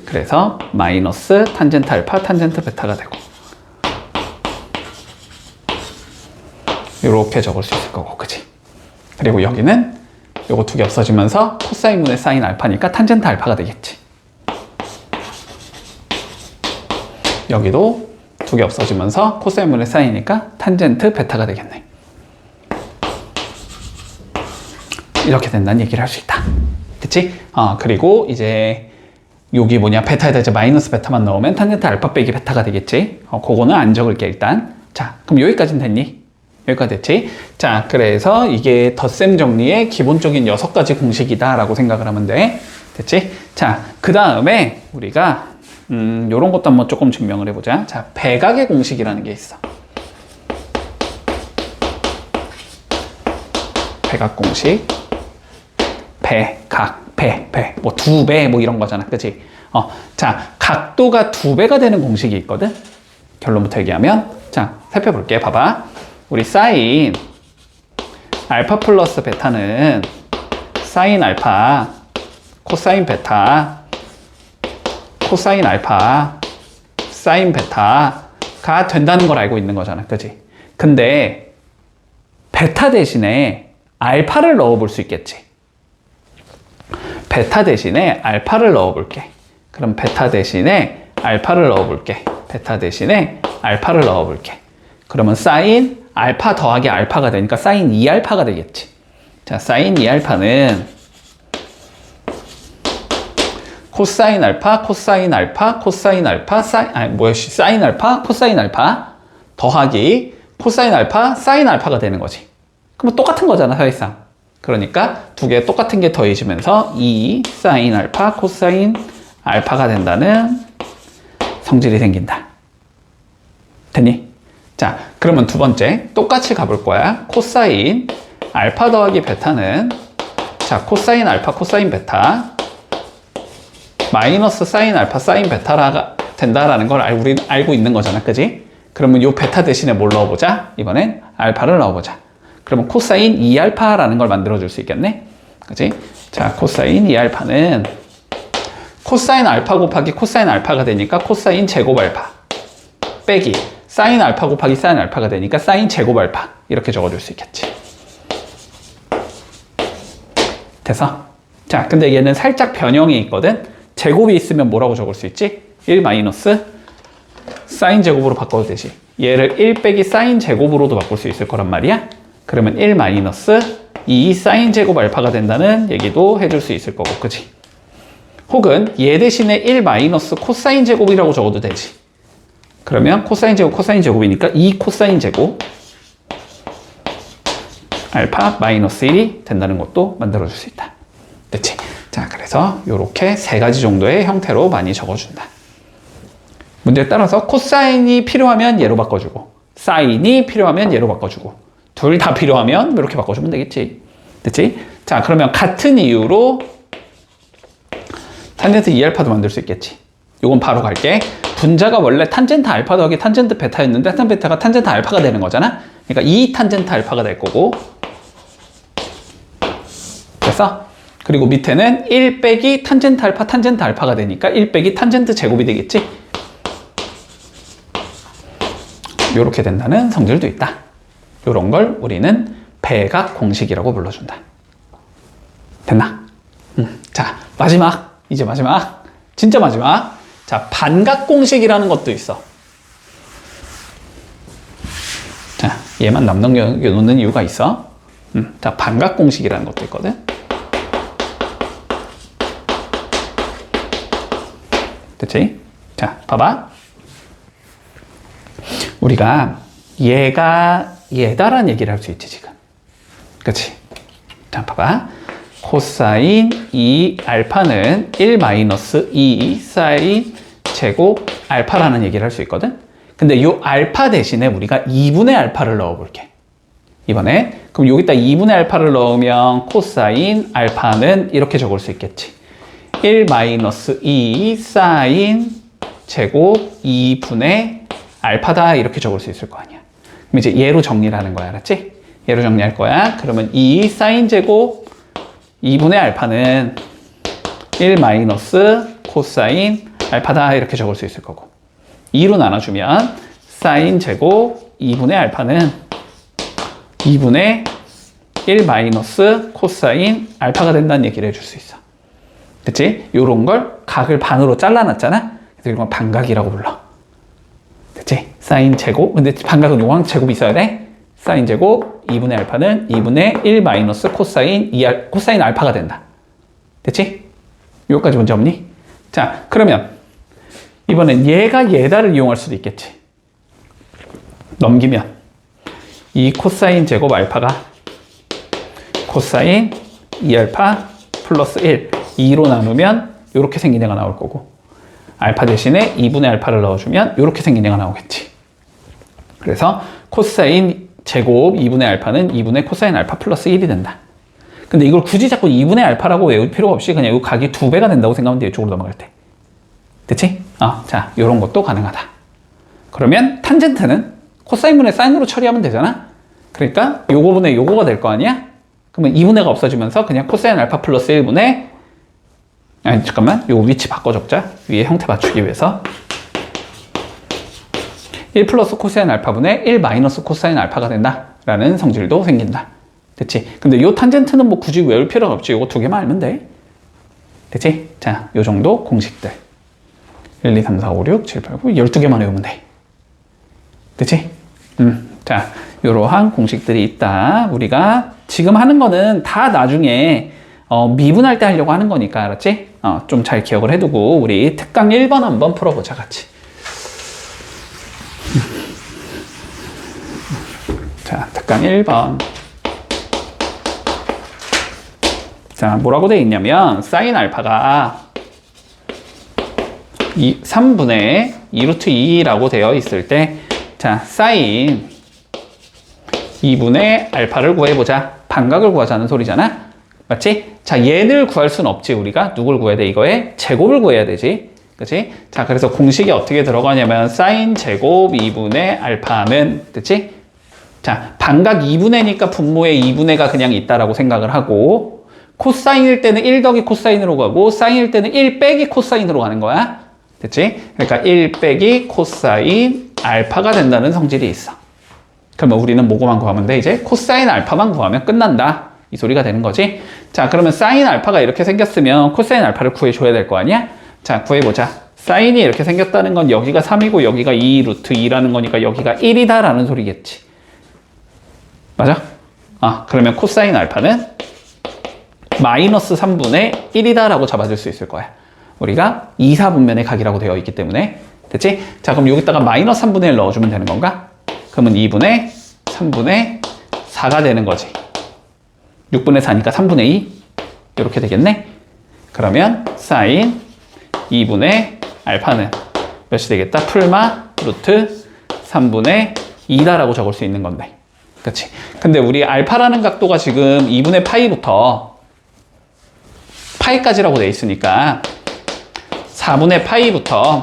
그래서 마이너스 탄젠트 알파 탄젠트 베타가 되고, 이렇게 적을 수 있을 거고, 그치? 그리고 여기는 요거 두 개 없어지면서 코사인분의 사인 알파니까 탄젠트 알파가 되겠지. 여기도 두 개 없어지면서 코사인분의 사인이니까 탄젠트 베타가 되겠네. 이렇게 된다는 얘기를 할 수 있다. 그치? 그리고 이제 여기 뭐냐, 베타에다 이제 마이너스 베타만 넣으면 탄젠트 알파 빼기 베타가 되겠지. 그거는 안 적을게, 일단. 자, 그럼 여기까지는 됐니? 여기까지 됐지? 자, 그래서 이게 덧셈 정리의 기본적인 6가지 공식이다 라고 생각을 하면 돼. 됐지? 자, 그 다음에 우리가 요런 것도 한번 조금 증명을 해보자. 자, 배각의 공식이라는 게 있어. 배각 공식. 뭐 2배 뭐 이런 거잖아. 그치? 자, 각도가 2배가 되는 공식이 있거든? 결론부터 얘기하면. 자, 살펴볼게. 봐봐. 우리 사인 알파 플러스 베타는 사인 알파, 코사인 베타, 코사인 알파, 사인 베타가 된다는 걸 알고 있는 거잖아. 그치? 근데 베타 대신에 알파를 넣어 볼 수 있겠지. 베타 대신에 알파를 넣어 볼게. 그럼 베타 대신에 알파를 넣어 볼게. 베타 대신에 알파를 넣어 볼게. 그러면 사인 알파 더하기 알파가 되니까 사인 2알파가 되겠지. 자, 사인 2알파는 코사인 알파, 코사인 알파, 코사인 알파, 사인 알파, 코사인 알파 더하기 코사인 알파, 사인 알파가 되는 거지. 그럼 똑같은 거잖아, 사실상. 그러니까 두 개 똑같은 게 더해지면서 2 사인 알파, 코사인 알파가 된다는 성질이 생긴다. 됐니? 자, 그러면 두 번째 똑같이 가볼 거야. 코사인 알파 더하기 베타는, 자, 코사인 알파, 코사인 베타 마이너스 사인 알파, 사인 베타가 된다라는 걸 우리 알고 있는 거잖아. 그지? 그러면 요 베타 대신에 뭘 넣어보자? 이번엔 알파를 넣어보자. 그러면 코사인 2알파라는 걸 만들어줄 수 있겠네? 그치? 자, 코사인 2알파는 코사인 알파 곱하기 코사인 알파가 되니까 코사인 제곱 알파 빼기 사인 알파 곱하기 사인 알파가 되니까 사인 제곱 알파 이렇게 적어줄 수 있겠지. 돼서? 자, 근데 얘는 살짝 변형이 있거든? 제곱이 있으면 뭐라고 적을 수 있지? 1 마이너스 사인 제곱으로 바꿔도 되지. 얘를 1 빼기 사인 제곱으로도 바꿀 수 있을 거란 말이야. 그러면 1 마이너스 2 사인 제곱 알파가 된다는 얘기도 해줄 수 있을 거고, 그치? 혹은 얘 대신에 1 마이너스 코사인 제곱이라고 적어도 되지. 그러면 코사인 제곱, 코사인 제곱이니까 2 코사인 제곱 알파 마이너스 1이 된다는 것도 만들어줄 수 있다. 됐지? 자, 그래서 이렇게 3가지 정도의 형태로 많이 적어준다. 문제에 따라서 코사인이 필요하면 얘로 바꿔주고 사인이 필요하면 얘로 바꿔주고 둘 다 필요하면 이렇게 바꿔주면 되겠지. 됐지? 자, 그러면 같은 이유로 탄젠트 2알파도 만들 수 있겠지. 요건 바로 갈게. 분자가 원래 탄젠트 알파 더하기 탄젠트 베타였는데 탄젠트 베타가 탄젠트 알파가 되는 거잖아. 그러니까 2 탄젠트 알파가 될 거고. 됐어? 그리고 밑에는 1 빼기 탄젠트 알파 탄젠트 알파가 되니까 1 빼기 탄젠트 제곱이 되겠지. 요렇게 된다는 성질도 있다. 요런 걸 우리는 배각 공식이라고 불러준다. 됐나? 자, 마지막. 이제 마지막. 진짜 마지막. 자, 반각 공식이라는 것도 있어. 자, 얘만 남겨놓는 이유가 있어. 자, 반각 공식이라는 것도 있거든. 됐지? 자, 봐봐. 우리가 얘가 얘다라는 얘기를 할 수 있지, 지금. 그치? 자, 봐봐. 코사인 2 알파는 1 마이너스 2 사인 제곱 알파라는 얘기를 할 수 있거든? 근데 이 알파 대신에 우리가 2분의 알파를 넣어 볼게. 이번에. 그럼 여기다 2분의 알파를 넣으면 코사인 알파는 이렇게 적을 수 있겠지. 1 마이너스 2 사인 제곱 2분의 알파다 이렇게 적을 수 있을 거 아니야. 그럼 이제 얘로 정리를 하는 거야. 알았지? 얘로 정리할 거야. 그러면 2 사인 제곱 2분의 알파는 1 마이너스 코사인 알파다 이렇게 적을 수 있을 거고 2로 나눠주면 사인 제곱 2분의 알파는 2분의 1 마이너스 코사인 알파가 된다는 얘기를 해줄 수 있어. 됐지? 요런 걸 각을 반으로 잘라놨잖아? 그래서 이런 건 반각이라고 불러. 됐지? 사인 제곱. 근데 반각은 요왕 제곱이 있어야 돼? 사인 제곱 2분의 알파는 2분의 1 마이너스 코사인 코사인 알파가 된다. 됐지? 요까지 문제 없니? 자, 그러면 이번엔 얘가 얘다를 이용할 수도 있겠지. 넘기면 이 코사인 제곱 알파가 코사인 2알파 플러스 1 2로 나누면 이렇게 생긴 애가 나올 거고, 알파 대신에 2분의 알파를 넣어주면 이렇게 생긴 애가 나오겠지. 그래서 코사인 제곱 2분의 알파는 2분의 코사인 알파 플러스 1이 된다. 근데 이걸 굳이 자꾸 2분의 알파라고 외울 필요가 없이 그냥 이 각이 2배가 된다고 생각하면 돼. 이쪽으로 넘어갈 때. 됐지? 자, 이런 것도 가능하다. 그러면 탄젠트는 코사인분의 사인으로 처리하면 되잖아? 그러니까 요거분의 요거가 될 거 아니야? 그러면 2분의가 없어지면서 그냥 코사인 알파 플러스 1분의, 아니 잠깐만, 요 위치 바꿔 적자. 위에 형태 맞추기 위해서 1 플러스 코사인 알파분의 1 마이너스 코사인 알파가 된다 라는 성질도 생긴다. 됐지? 근데 요 탄젠트는 뭐 굳이 외울 필요가 없지. 요거 두 개만 알면 돼. 됐지? 자, 요 정도 공식들 1, 2, 3, 4, 5, 6, 7, 8, 9 12개만 외우면 돼. 됐지? 자, 요러한 공식들이 있다. 우리가 지금 하는 거는 다 나중에 미분할 때 하려고 하는 거니까, 알았지? 좀 잘 기억을 해두고 우리 특강 1번 한번 풀어보자, 같이. 자, 특강 1번. 자, 뭐라고 되어 있냐면 사인 알파가 3분의 2루트 2라고 되어 있을 때, 자, 사인 2분의 알파를 구해보자. 반각을 구하자는 소리잖아. 맞지? 자, 얘를 구할 수는 없지. 우리가 누굴 구해야 돼? 이거의 제곱을 구해야 되지. 그치? 자, 그래서 공식이 어떻게 들어가냐면 사인 제곱 2분의 알파는, 됐지? 자, 반각 2분의니까 분모에 2분의가 그냥 있다라고 생각을 하고, 코사인일 때는 1 더하기 코사인으로 가고 사인일 때는 1 빼기 코사인으로 가는 거야. 됐지? 그러니까 1 빼기 코사인 알파가 된다는 성질이 있어. 그러면 우리는 뭐고만 구하면 돼? 이제 코사인 알파만 구하면 끝난다. 이 소리가 되는 거지. 자, 그러면 사인 알파가 이렇게 생겼으면 코사인 알파를 구해줘야 될 거 아니야? 자, 구해보자. 사인이 이렇게 생겼다는 건 여기가 3이고 여기가 2 루트 2라는 거니까 여기가 1이다 라는 소리겠지. 맞아? 그러면 코사인 알파는 마이너스 3분의 1이다 라고 잡아줄 수 있을 거야. 우리가 2, 4분면의 각이라고 되어 있기 때문에. 됐지? 자, 그럼 여기다가 마이너스 3분의 1 넣어주면 되는 건가? 그러면 2분의 3분의 4가 되는 거지. 6분의 4니까 3분의 2 이렇게 되겠네. 그러면 사인 2분의 알파는 몇이 되겠다? 풀마 루트 3분의 2다 라고 적을 수 있는 건데. 그치? 근데 우리 알파라는 각도가 지금 2분의 파이부터 파이까지라고 돼 있으니까 4분의 파이부터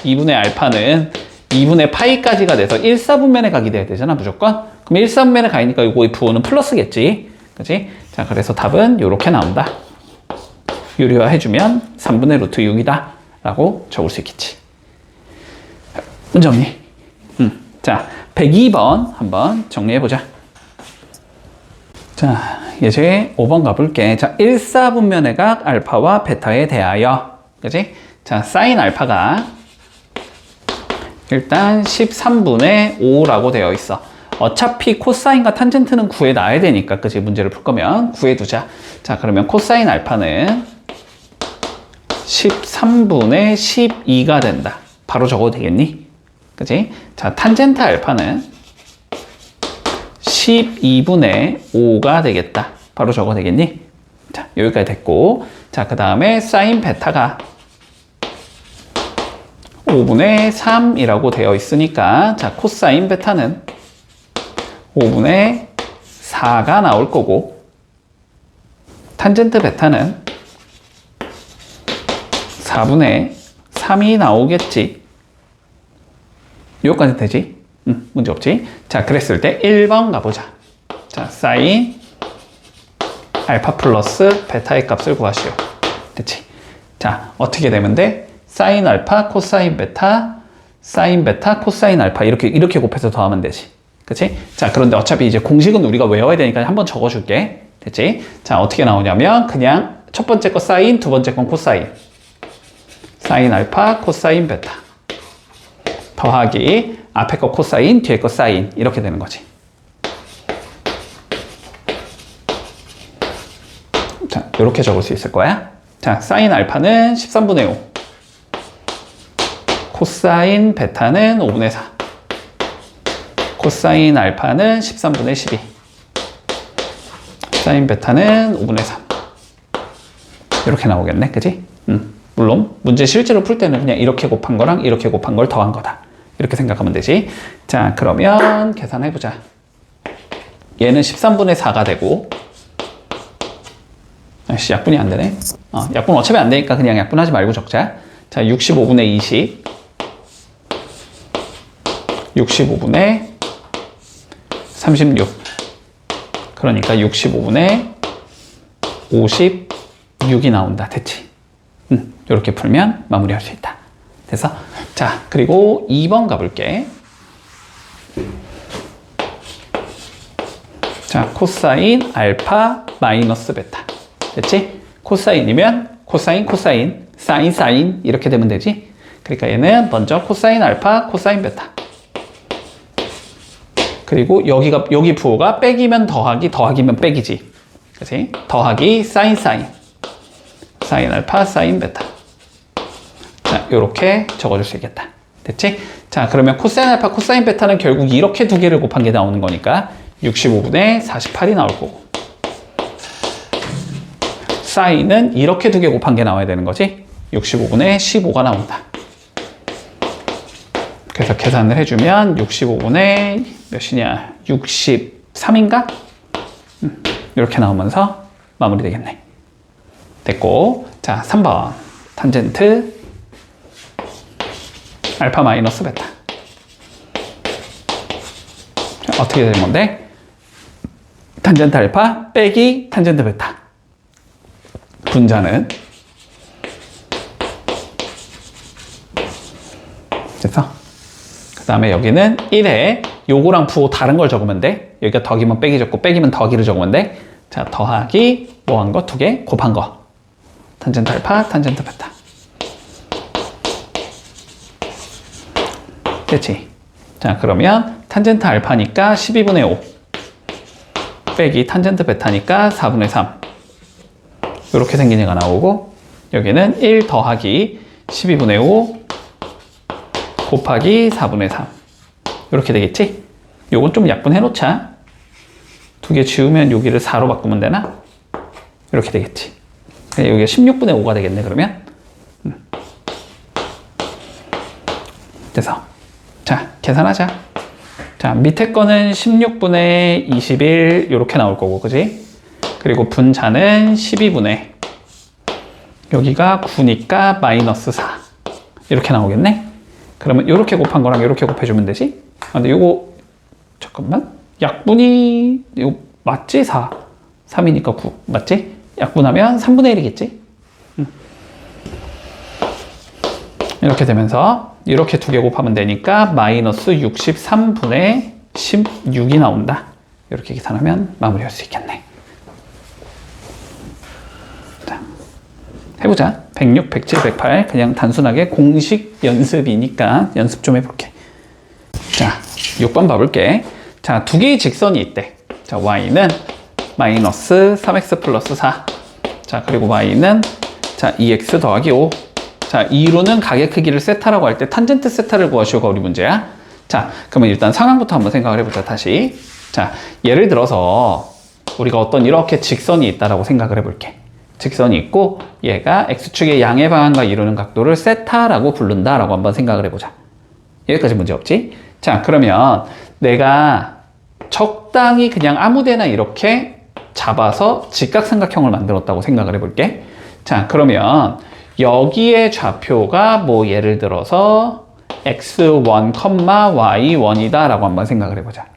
2분의 알파는 2분의 파이까지가 돼서 1, 4분면의 각이 돼야 되잖아, 무조건. 그럼 1, 4분면의 각이니까 이거의 부호는 플러스겠지. 그치? 자, 그래서 답은 이렇게 나온다. 유리화 해주면 3분의 루트 6이다 라고 적을 수 있겠지. 문제 없니? 자, 102번 한번 정리해보자. 자, 이제 5번 가볼게. 자, 1, 4분면의 각 알파와 베타에 대하여. 그치? 자, 사인 알파가 일단 13분의 5라고 되어 있어. 어차피 코사인과 탄젠트는 구해놔야 되니까, 그치? 문제를 풀 거면 구해두자. 자, 그러면 코사인 알파는 13분의 12가 된다. 바로 적어도 되겠니? 그치? 자, 탄젠트 알파는 12분의 5가 되겠다. 바로 적어도 되겠니? 자, 여기까지 됐고. 자, 그 다음에 사인 베타가 5분의 3이라고 되어 있으니까, 자, 코사인 베타는 5분의 4가 나올 거고, 탄젠트 베타는 4분의 3이 나오겠지. 여기까지 되지? 문제 없지? 자, 그랬을 때 1번 가보자. 자, 사인 알파 플러스 베타의 값을 구하시오. 됐지? 자, 어떻게 되면 돼? 사인 알파, 코사인 베타, 사인 베타, 코사인 알파 이렇게 곱해서 더하면 되지. 그치? 자, 그런데 어차피 이제 공식은 우리가 외워야 되니까 한번 적어줄게. 됐지? 자, 어떻게 나오냐면 그냥 첫 번째 거 사인, 두 번째 건 코사인. 사인 알파, 코사인 베타. 더하기 앞에 거 코사인, 뒤에 거 사인. 이렇게 되는 거지. 자, 이렇게 적을 수 있을 거야. 자, 사인 알파는 13분의 5. 코사인 베타는 5분의 4. 코사인 알파는 13분의 12. 사인 베타는 5분의 3. 이렇게 나오겠네. 그지? 물론 문제 실제로 풀 때는 그냥 이렇게 곱한 거랑 이렇게 곱한 걸 더한 거다. 이렇게 생각하면 되지. 자, 그러면 계산해보자. 얘는 13분의 4가 되고, 아이씨, 약분이 안 되네. 약분 어차피 안 되니까 그냥 약분하지 말고 적자. 자, 65분의 20. 65분의 36. 그러니까 65분의 56이 나온다. 됐지? 이렇게 풀면 마무리할 수 있다. 돼서 자, 그리고 2번 가볼게. 자, 코사인 알파 마이너스 베타. 됐지? 코사인이면 코사인, 코사인, 사인, 사인 이렇게 되면 되지? 그러니까 얘는 먼저 코사인 알파, 코사인 베타. 그리고 여기 부호가 빼기면 더하기, 더하기면 빼기지. 그치? 더하기 사인, 사인. 사인 알파, 사인 베타. 자, 요렇게 적어줄 수 있겠다. 됐지? 자, 그러면 코사인 알파, 코사인 베타는 결국 이렇게 두 개를 곱한 게 나오는 거니까 65분의 48이 나올 거고. 사인은 이렇게 두 개 곱한 게 나와야 되는 거지? 65분의 15가 나온다. 그래서 계산을 해주면 65분의 몇이냐? 63인가? 이렇게 나오면서 마무리 되겠네. 됐고, 자, 3번. 탄젠트 알파 마이너스 베타. 자, 어떻게 되는 건데? 탄젠트 알파 빼기 탄젠트 베타. 분자는 됐어? 그 다음에 여기는 1에 요거랑 부호 다른 걸 적으면 돼. 여기가 더하기면 빼기 적고 빼기면 더하기를 적으면 돼. 자, 더하기 뭐 한 거? 두 개 곱한 거. 탄젠트 알파, 탄젠트 베타. 됐지? 자, 그러면 탄젠트 알파니까 12분의 5 빼기 탄젠트 베타니까 4분의 3 이렇게 생긴 애가 나오고, 여기는 1 더하기 12분의 5 곱하기 4분의 3 이렇게 되겠지? 요건 좀 약분해 놓자. 두 개 지우면 여기를 4로 바꾸면 되나? 이렇게 되겠지. 여기가 16분의 5가 되겠네, 그러면. 돼서 자, 계산하자. 자, 밑에 거는 16분의 21 이렇게 나올 거고, 그지? 그리고 분자는 12분의 여기가 9니까 마이너스 4 이렇게 나오겠네? 그러면 이렇게 곱한 거랑 이렇게 곱해주면 되지? 근데 요거 잠깐만, 약분이 이거 맞지? 4 3이니까 9 맞지? 약분하면 3분의 1이겠지? 이렇게 되면서 이렇게 두 개 곱하면 되니까 마이너스 63분의 16이 나온다. 이렇게 계산하면 마무리할 수 있겠네. 자, 해보자. 106, 107, 108 그냥 단순하게 공식 연습이니까 연습 좀 해볼게. 자, 6번 봐볼게. 자, 두 개의 직선이 있대. 자, y는 마이너스 3x 플러스 4. 자, 그리고 y는 자 2x 더하기 5. 자, 2로는 가게 크기를 세타라고 할 때 탄젠트 세타를 구하시오가 우리 문제야. 자, 그러면 일단 상황부터 한번 생각을 해보자. 다시. 자, 예를 들어서 우리가 어떤 이렇게 직선이 있다라고 생각을 해볼게. 직선이 있고 얘가 x축의 양의 방향과 이루는 각도를 세타라고 부른다라고 한번 생각을 해보자. 여기까지 문제 없지? 자, 그러면 내가 적당히 그냥 아무데나 이렇게 잡아서 직각삼각형을 만들었다고 생각을 해볼게. 자, 그러면 여기에 좌표가 뭐 예를 들어서 x1, y1이다 라고 한번 생각을 해보자.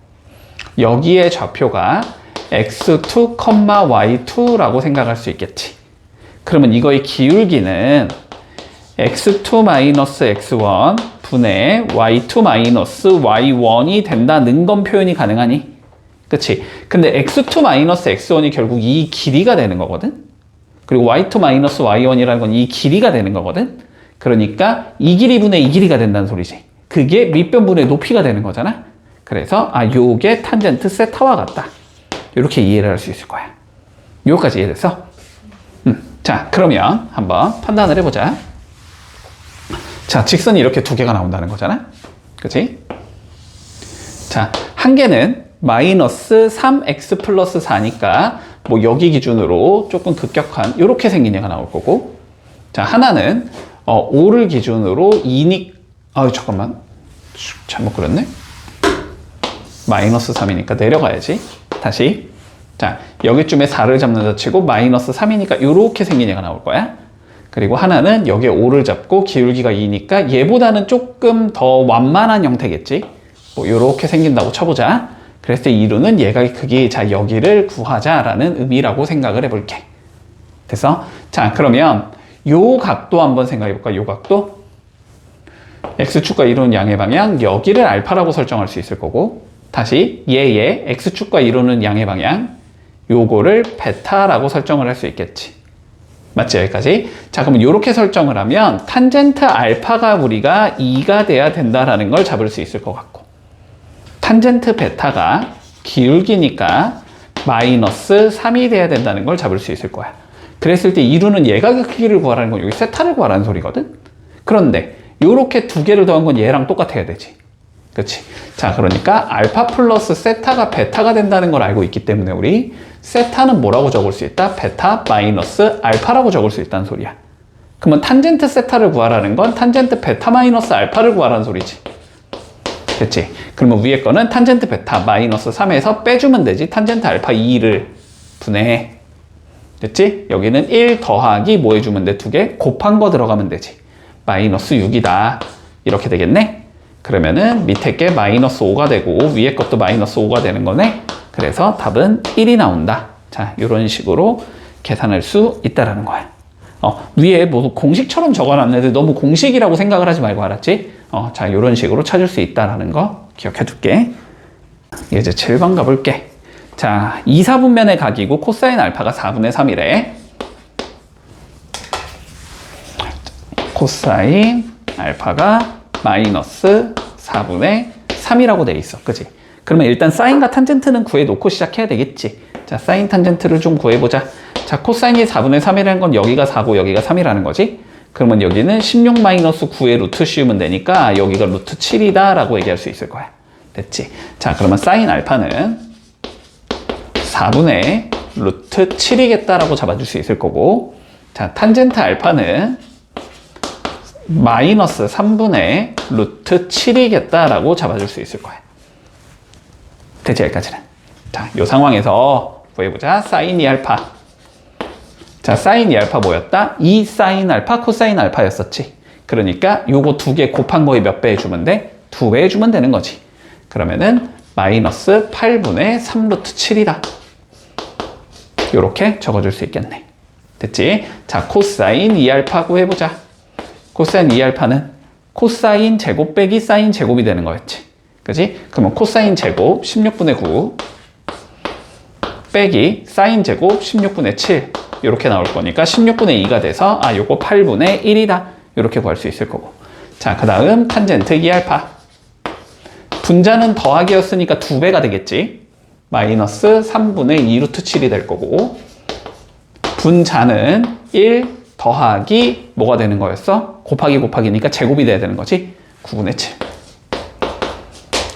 여기에 좌표가 x2, y2라고 생각할 수 있겠지. 그러면 이거의 기울기는 x2 마이너스 x1 분의 y2 마이너스 y1이 된다는 건 표현이 가능하니? 그치? 근데 x2 마이너스 x1이 결국 이 길이가 되는 거거든? 그리고 y2 마이너스 y1이라는 건 이 길이가 되는 거거든? 그러니까 이 길이 분의 이 길이가 된다는 소리지. 그게 밑변분의 높이가 되는 거잖아? 그래서 요게 탄젠트 세타와 같다. 이렇게 이해를 할 수 있을 거야. 요거까지 이해됐어? 자, 그러면 한번 판단을 해보자. 자, 직선이 이렇게 두 개가 나온다는 거잖아? 그치? 자, 한 개는 마이너스 3x 플러스 4니까 뭐 여기 기준으로 조금 급격한 이렇게 생긴 얘가 나올 거고, 자, 하나는 5를 기준으로 2니, 잠깐만, 잘못 그렸네. 마이너스 3이니까 내려가야지. 다시. 자, 여기쯤에 4를 잡는다 치고 마이너스 3이니까 이렇게 생긴 얘가 나올 거야. 그리고 하나는 여기에 5를 잡고 기울기가 2니까 얘보다는 조금 더 완만한 형태겠지. 뭐 이렇게 생긴다고 쳐보자. 그랬을 때 이루는 얘가 크기, 자, 여기를 구하자라는 의미라고 생각을 해볼게. 됐어? 자, 그러면 요 각도 한번 생각해볼까? 요 각도? x축과 이루는 양의 방향, 여기를 알파라고 설정할 수 있을 거고, 다시 얘의 x축과 이루는 양의 방향, 요거를 베타라고 설정을 할 수 있겠지. 맞지? 여기까지? 자, 그러면 이렇게 설정을 하면 탄젠트 알파가 우리가 2가 돼야 된다라는 걸 잡을 수 있을 것 같고, 탄젠트 베타가 기울기니까 마이너스 3이 돼야 된다는 걸 잡을 수 있을 거야. 그랬을 때 이루는 예각의 크기를 구하라는 건 여기 세타를 구하라는 소리거든? 그런데 요렇게 두 개를 더한 건 얘랑 똑같아야 되지. 그치? 자, 그러니까 알파 플러스 세타가 베타가 된다는 걸 알고 있기 때문에 우리 세타는 뭐라고 적을 수 있다? 베타 마이너스 알파라고 적을 수 있다는 소리야. 그러면 탄젠트 세타를 구하라는 건 탄젠트 베타 마이너스 알파를 구하라는 소리지. 됐지? 그러면 위에 거는 탄젠트 베타 마이너스 3에서 빼주면 되지. 탄젠트 알파 2를 분해해. 됐지? 여기는 1 더하기 뭐 해주면 돼? 두 개 곱한 거 들어가면 되지. 마이너스 6이다. 이렇게 되겠네? 그러면은 밑에 게 마이너스 5가 되고 위에 것도 마이너스 5가 되는 거네? 그래서 답은 1이 나온다. 자, 이런 식으로 계산할 수 있다라는 거야. 위에 뭐 공식처럼 적어놨는데 너무 공식이라고 생각을 하지 말고, 알았지? 자, 이런 식으로 찾을 수 있다라는 거 기억해 둘게. 이제 7번 가볼게. 자, 2, 4분면의 각이고 코사인 알파가 4분의 3이래. 코사인 알파가 마이너스 4분의 3이라고 돼 있어. 그치? 그러면 일단 사인과 탄젠트는 구해놓고 시작해야 되겠지. 자, 사인 탄젠트를 좀 구해보자. 자, 코사인이 4분의 3이라는 건 여기가 4고 여기가 3이라는 거지. 그러면 여기는 16 마이너스 9의 루트 씌우면 되니까 여기가 루트 7이다 라고 얘기할 수 있을 거야. 됐지? 자, 그러면 사인 알파는 4분의 루트 7이겠다라고 잡아줄 수 있을 거고, 자, 탄젠트 알파는 마이너스 3분의 루트 7이겠다라고 잡아줄 수 있을 거야. 됐지? 여기까지는. 자, 이 상황에서 보여보자. 사인 2알파. 자, 사인 2알파 뭐였다? 2 사인 알파 코사인 알파였었지. 그러니까 요거 두 개 곱한 거에 몇 배 해주면 돼? 2배 해주면 되는 거지. 그러면은 마이너스 8분의 3 루트 7이다. 요렇게 적어줄 수 있겠네. 됐지? 자, 코사인 2알파 구해보자. 코사인 2알파는 코사인 제곱 빼기 사인 제곱이 되는 거였지. 그지? 그러면 코사인 제곱 16분의 9 빼기 사인 제곱 16분의 7 이렇게 나올 거니까 16분의 2가 돼서 요거 8분의 1이다. 이렇게 구할 수 있을 거고. 자, 그 다음 탄젠트 2알파. 분자는 더하기였으니까 2배가 되겠지. 마이너스 3분의 2 루트 7이 될 거고, 분자는 1 더하기 뭐가 되는 거였어? 곱하기 곱하기니까 제곱이 돼야 되는 거지. 9분의 7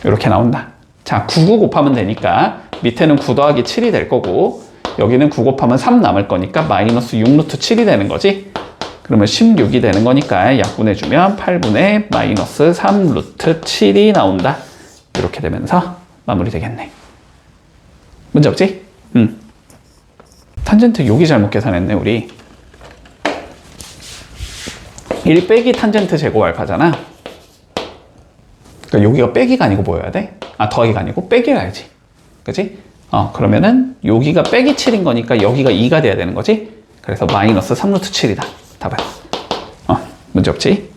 이렇게 나온다. 자, 9, 9 곱하면 되니까 밑에는 9 더하기 7이 될 거고, 여기는 9 곱하면 3 남을 거니까 마이너스 6 루트 7이 되는 거지. 그러면 16이 되는 거니까 약분해주면 8분의 마이너스 3 루트 7이 나온다. 이렇게 되면서 마무리 되겠네. 문제 없지? 탄젠트 여기 잘못 계산했네, 우리. 1 빼기 탄젠트 제곱 알파잖아. 그러니까 여기가 빼기가 아니고 뭐여야 돼? 더하기가 아니고 빼기여야지. 그치? 그러면은 여기가 빼기 7인 거니까 여기가 2가 돼야 되는 거지? 그래서 마이너스 3 루트 7이다. 답은. 문제 없지?